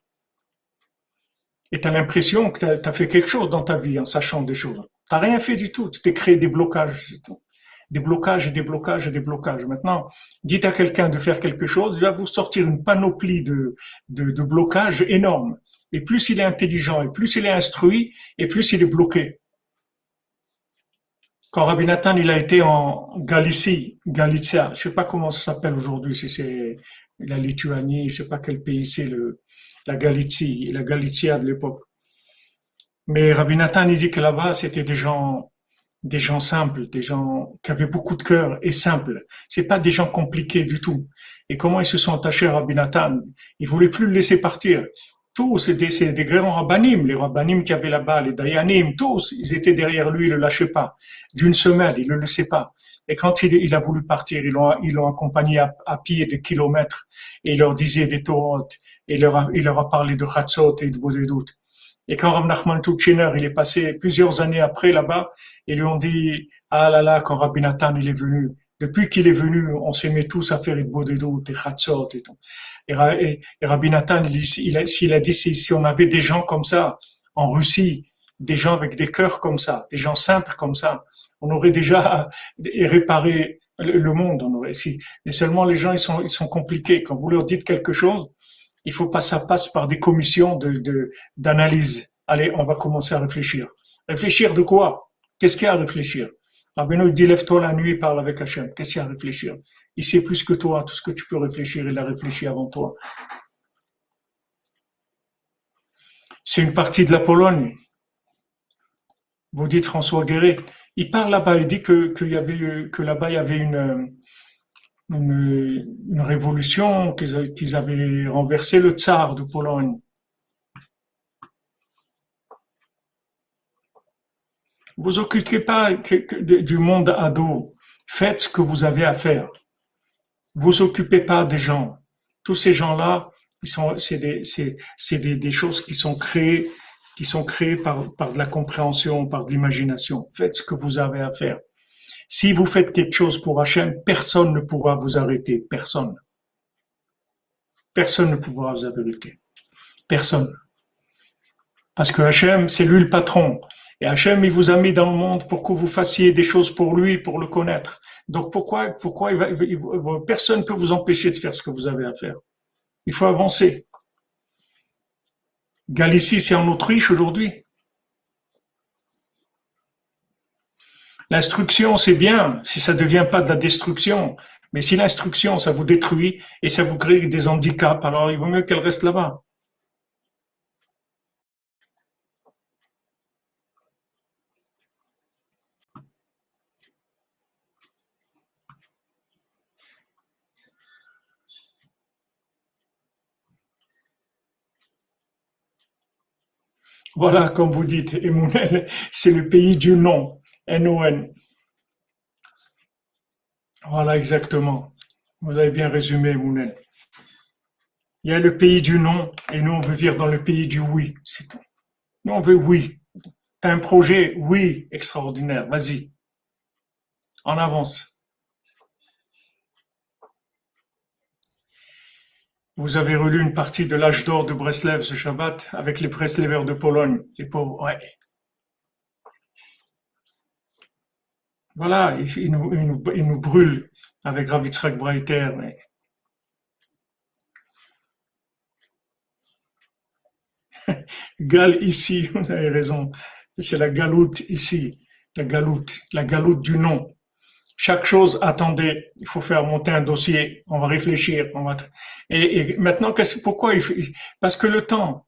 Et tu as l'impression que tu as fait quelque chose dans ta vie en sachant des choses. Tu n'as rien fait du tout, tu t'es créé des blocages, c'est tout. Des blocages et des blocages et des blocages. Maintenant, dites à quelqu'un de faire quelque chose, il va vous sortir une panoplie de blocages énormes. Et plus il est intelligent, et plus il est instruit, et plus il est bloqué. Quand Rabbi Nathan, il a été en Galicie, Galicia, je sais pas comment ça s'appelle aujourd'hui, si c'est la Lituanie, je sais pas quel pays c'est la Galicie, la Galicia de l'époque. Mais Rabbi Nathan, il dit que là-bas, c'était des gens simples, des gens qui avaient beaucoup de cœur et simples. C'est pas des gens compliqués du tout. Et comment ils se sont attachés à Rabbi Nathan? Ils voulaient plus le laisser partir. Tous, c'est des grands rabbinim, les rabbinim qui avaient là-bas, les dayanim, tous, ils étaient derrière lui, ils le lâchaient pas. D'une semelle, ils le laissaient pas. Et quand il a voulu partir, ils l'ont accompagné à pied des kilomètres et il leur disait des Torahs et il leur a parlé de Chatzot et de Bodedut. Et quand Rav Nachman Tuchiner, il est passé plusieurs années après là-bas, ils lui ont dit, ah là là, quand Rabbi Nathan, il est venu, depuis qu'il est venu, on s'est mis tous à faire Idbodedut et Chatzot et tout. Et Rabbi Nathan, s'il a dit, si on avait des gens comme ça en Russie, des gens avec des cœurs comme ça, des gens simples comme ça, on aurait déjà réparé le monde. Mais seulement les gens, ils sont compliqués. Quand vous leur dites quelque chose, il faut pas ça passe par des commissions d'analyse. Allez, on va commencer à réfléchir. Réfléchir de quoi? Qu'est-ce qu'il y a à réfléchir? Rabbeinu dit lève-toi la nuit, parle avec Hachem. Qu'est-ce qu'il y a à réfléchir? Il sait plus que toi, tout ce que tu peux réfléchir, il a réfléchi avant toi. C'est une partie de la Pologne. Vous dites François Guéret. Il parle là-bas, il dit que là-bas il y avait une révolution, qu'ils avaient renversé le tsar de Pologne. Vous occupez pas du monde ado. Faites ce que vous avez à faire. Vous occupez pas des gens. Tous ces gens-là, c'est des choses qui sont créées par de la compréhension, par de l'imagination. Faites ce que vous avez à faire. Si vous faites quelque chose pour Hachem, personne ne pourra vous arrêter. Personne. Personne ne pourra vous arrêter. Personne. Parce que Hachem, c'est lui le patron. Et Hachem, il vous a mis dans le monde pour que vous fassiez des choses pour lui, pour le connaître. Donc pourquoi personne ne peut vous empêcher de faire ce que vous avez à faire. Il faut avancer. Galicie, c'est en Autriche aujourd'hui. L'instruction, c'est bien, si ça ne devient pas de la destruction. Mais si l'instruction, ça vous détruit et ça vous crée des handicaps, alors il vaut mieux qu'elle reste là-bas. Voilà, comme vous dites, Emounel, c'est le pays du non. N-O-N. Voilà, exactement. Vous avez bien résumé, Emounel. Il y a le pays du non et nous, on veut vivre dans le pays du oui. C'est tout. Nous, on veut oui. T'as un projet? Oui, extraordinaire. Vas-y, en avance. Vous avez relu une partie de l'âge d'or de Breslev ce Shabbat avec les Breslevers de Pologne. Les pauvres, ouais. Voilà, ils nous brûlent avec Rav Yitzhak Breiter. Mais Gal ici, vous avez raison. C'est la galoute ici. La galoute du non. Chaque chose, attendez, il faut faire monter un dossier, on va réfléchir, et maintenant, pourquoi parce que le temps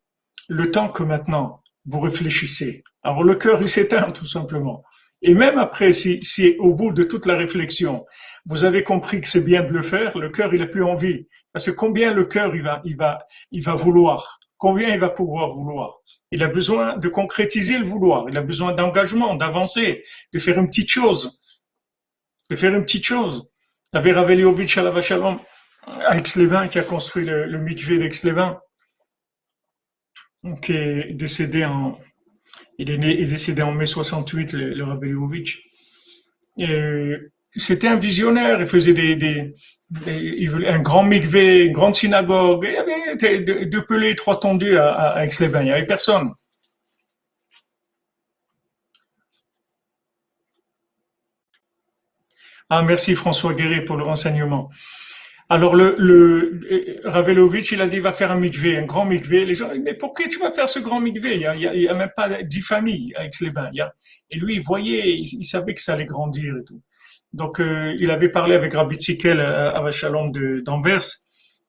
que maintenant vous réfléchissez, alors le cœur il s'éteint tout simplement. Et même après, si au bout de toute la réflexion, vous avez compris que c'est bien de le faire, le cœur il a plus envie, parce que combien le cœur il va vouloir, combien il va pouvoir vouloir. Il a besoin de concrétiser le vouloir, il a besoin d'engagement, d'avancer, de faire une petite chose de faire une petite chose. Il y avait Raveliovitch à la Vachalom, à Aix-les-Bains, qui a construit le mikvé d'Aix-les-Bains, qui est décédé il est décédé en mai 68, le Raveliovitch. Et c'était un visionnaire, il faisait il voulait un grand mikvé, une grande synagogue, il y avait deux pelés, trois tondus à Aix-les-Bains, il n'y avait personne. Ah, merci François Guéret pour le renseignement. Alors Ravelovitch, il a dit, il va faire un mikvé, un grand mikvé. Les gens, mais pourquoi tu vas faire ce grand mikvé? Il y a même pas 10 familles avec les bains. Et lui, il voyait, il savait que ça allait grandir et tout. Donc, il avait parlé avec Rabbi Tzikel à Vachalon d'Anvers.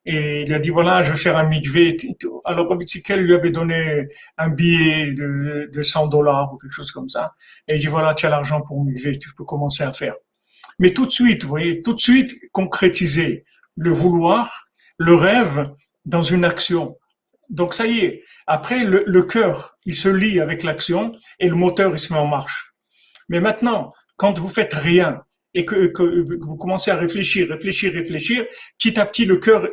Et il a dit, voilà, je vais faire un mikvé. Et tout. Alors, Rabbi Tzikel lui avait donné un billet de $100 ou quelque chose comme ça. Et il dit, voilà, tu as l'argent pour mikvé, tu peux commencer à faire. Mais tout de suite, vous voyez, tout de suite concrétiser le vouloir, le rêve dans une action. Donc ça y est, après le cœur, il se lie avec l'action et le moteur, il se met en marche. Mais maintenant, quand vous faites rien et que vous commencez à réfléchir, petit à petit, le cœur,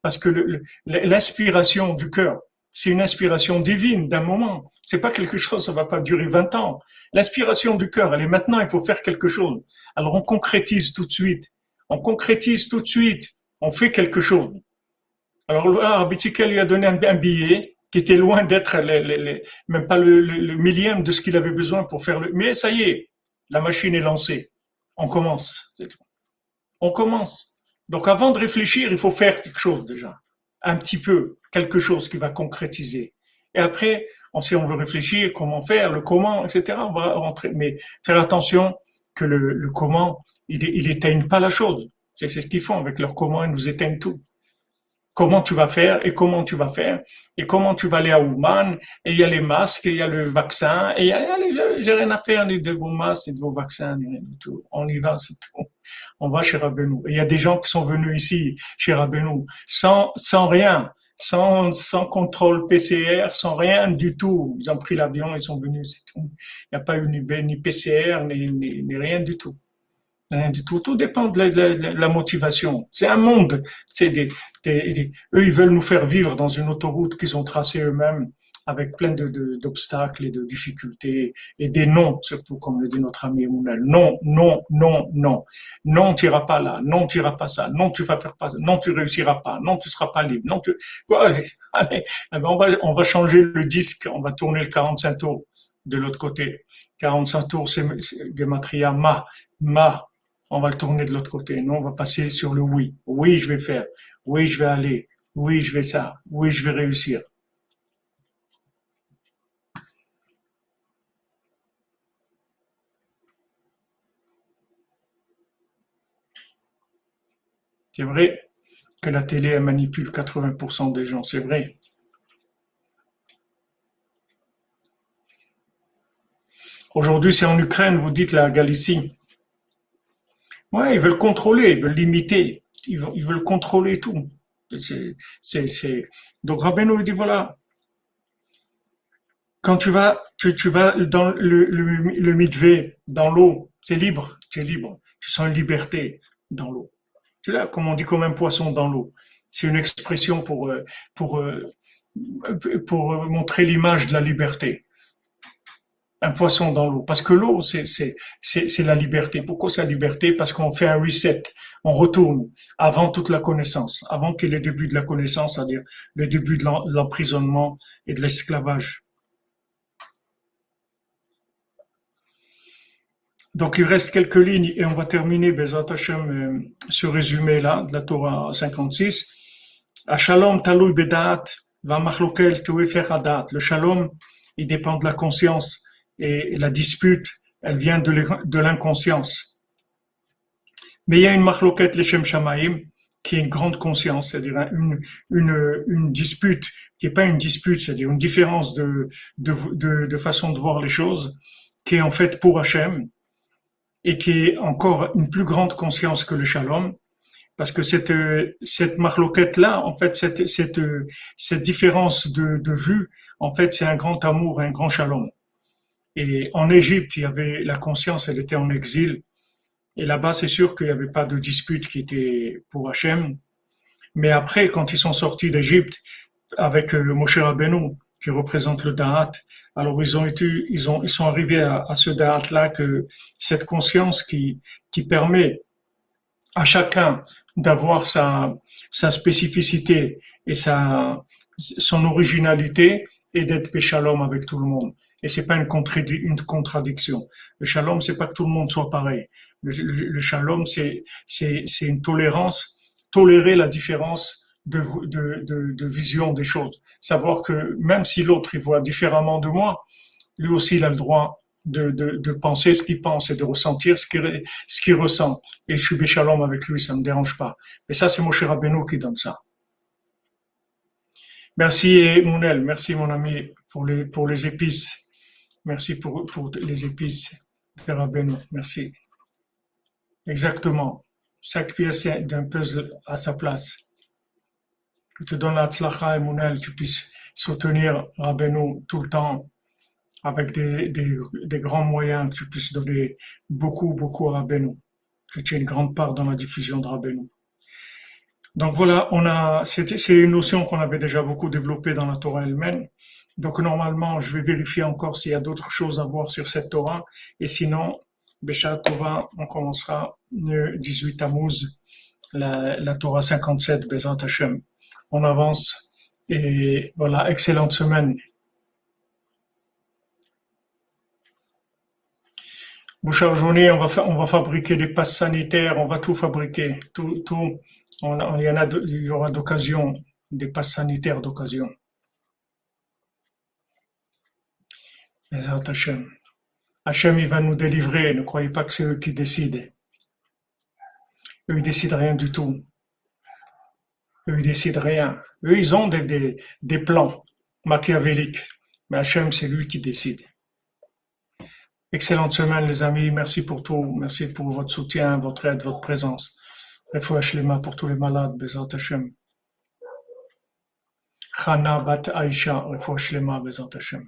parce que l'inspiration du cœur, c'est une inspiration divine d'un moment. C'est pas quelque chose, ça va pas durer 20 ans. L'inspiration du cœur, elle est maintenant, il faut faire quelque chose. Alors on concrétise tout de suite. On concrétise tout de suite. On fait quelque chose. Alors là, Rabbi lui a donné un billet qui était loin d'être même pas le millième de ce qu'il avait besoin pour faire le. Mais ça y est, la machine est lancée. On commence. On commence. Donc avant de réfléchir, il faut faire quelque chose déjà. Un petit peu, quelque chose qui va concrétiser. Et après, si on veut réfléchir, comment faire, le comment, etc., on va rentrer. Mais faire attention que le comment, il éteigne pas la chose. C'est ce qu'ils font avec leur comment, ils nous éteignent tout. Comment tu vas faire et comment tu vas faire et comment tu vas aller à Ouman et il y a les masques et il y a le vaccin et j'ai rien à faire ni de vos masques et de vos vaccins ni rien du tout. On y va, c'est tout. On va chez Rabbeinu. Et il y a des gens qui sont venus ici chez Rabbeinu sans rien, sans contrôle PCR, sans rien du tout. Ils ont pris l'avion, ils sont venus, c'est tout. Il n'y a pas eu ni PCR ni rien du tout. Rien du tout. Tout dépend de la motivation. C'est un monde. C'est eux, ils veulent nous faire vivre dans une autoroute qu'ils ont tracée eux-mêmes avec plein d'obstacles et de difficultés et des noms, surtout comme le dit notre ami Mounel. Non, non, non, non. Non, tu iras pas là. Non, tu iras pas ça. Non, tu vas faire pas ça. Non, tu réussiras pas. Non, tu seras pas libre. Non, tu, quoi, allez, allez. Eh ben, on va changer le disque. On va tourner le 45 tours de l'autre côté. 45 tours, c'est Gematria ma. On va le tourner de l'autre côté. Nous, on va passer sur le oui. Oui, je vais faire. Oui, je vais aller. Oui, je vais ça. Oui, je vais réussir. C'est vrai que la télé elle manipule 80% des gens. C'est vrai. Aujourd'hui, c'est en Ukraine, vous dites la Galicie. Ouais, ils veulent contrôler, ils veulent limiter. Ils veulent contrôler tout. Donc Rabbeinu dit voilà, quand tu vas dans le midvé, dans l'eau, c'est libre, tu es libre. Tu sens une liberté dans l'eau. Tu là, comme on dit, comme un poisson dans l'eau. C'est une expression pour, euh, pour montrer l'image de la liberté. Un poisson dans l'eau. Parce que l'eau, c'est la liberté. Pourquoi c'est la liberté? Parce qu'on fait un reset. On retourne avant toute la connaissance, avant qu'il y ait le début de la connaissance, c'est-à-dire le début de l'emprisonnement et de l'esclavage. Donc, il reste quelques lignes et on va terminer, Bezat Hashem, ce résumé-là de la Torah 56. A shalom talui bedat, va machlokel tuefer hadat. Le shalom, il dépend de la conscience et la dispute, elle vient de l'inconscience. Mais il y a une machloket leshem shamayim, qui est une grande conscience, c'est-à-dire une dispute, qui n'est pas une dispute, c'est-à-dire une différence de façon de voir les choses, qui est en fait pour Hachem, et qui est encore une plus grande conscience que le shalom, parce que cette marloquette-là, en fait, cette différence de vue, en fait, c'est un grand amour, un grand shalom. Et en Égypte, il y avait la conscience, elle était en exil, et là-bas, c'est sûr qu'il n'y avait pas de dispute qui était pour Hachem. Mais après, quand ils sont sortis d'Égypte, avec Moshe Rabbeinu, qui représente le Da'at, alors ils sont arrivés à ce Da'at-là, que cette conscience qui permet à chacun d'avoir sa spécificité et son originalité et d'être péchalom avec tout le monde. Et c'est pas une contradiction. Le shalom, c'est pas que tout le monde soit pareil. Le shalom, c'est une tolérance, tolérer la différence de vision des choses. Savoir que même si l'autre il voit différemment de moi, lui aussi il a le droit de penser ce qu'il pense et de ressentir ce qu'il ressent. Et je suis béchalom avec lui, ça ne me dérange pas. Et ça, c'est Moshe Rabbeinu qui donne ça. Merci Mounel, merci mon ami pour les épices. Merci pour les épices de Rabbeinu. Merci. Exactement. Chaque pièce d'un puzzle à sa place. Je te donne la tzlacha et Mounel, tu puisses soutenir Rabbeinu tout le temps avec des grands moyens, que tu puisses donner beaucoup, beaucoup à Rabbeinu, que tu aies une grande part dans la diffusion de Rabbeinu. Donc voilà, c'est une notion qu'on avait déjà beaucoup développée dans la Torah elle-même. Donc normalement, je vais vérifier encore s'il y a d'autres choses à voir sur cette Torah. Et sinon, Béchal Tova, on commencera le 18 Tammuz, la Torah 57, Bezat Hashem. On avance. Et voilà, excellente semaine. Bouchard Journée, on va fabriquer des passes sanitaires, on va tout fabriquer, tout. Il y aura d'occasion, des passes sanitaires d'occasion. Hachem. Hachem, il va nous délivrer. Ne croyez pas que c'est eux qui décident. Eux, ils décident rien du tout. Eux, ils décident rien. Eux, ils ont des plans machiavéliques. Mais Hachem, c'est lui qui décide. Excellente semaine, les amis. Merci pour tout. Merci pour votre soutien, votre aide, votre présence. Refoua shlema pour tous les malades, Bezat Hashem. Chana bat Aisha, refoua shlema, Bezat Hashem.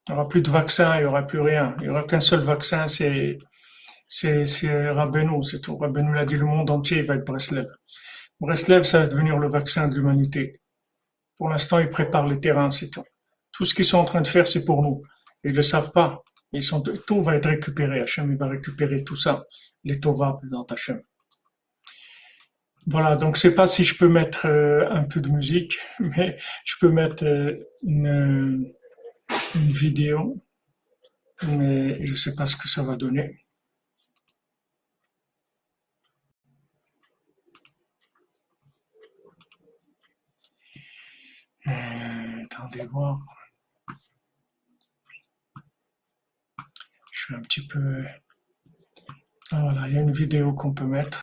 Il n'y aura plus de vaccin, il n'y aura plus rien. Il n'y aura qu'un seul vaccin, c'est Rabbeinu, c'est tout. Rabbeinu l'a dit, le monde entier va être Breslev. Breslev, ça va devenir le vaccin de l'humanité. Pour l'instant, ils préparent les terrains, c'est tout. Tout ce qu'ils sont en train de faire, c'est pour nous. Ils ne le savent pas. Tout va être récupéré. Hachem, il va récupérer tout ça. Les Tova dans Hachem. Voilà, donc je sais pas si je peux mettre un peu de musique, mais je peux mettre une vidéo, mais je sais pas ce que ça va donner. Attendez voir. Je suis un petit peu. Ah, voilà, il y a une vidéo qu'on peut mettre.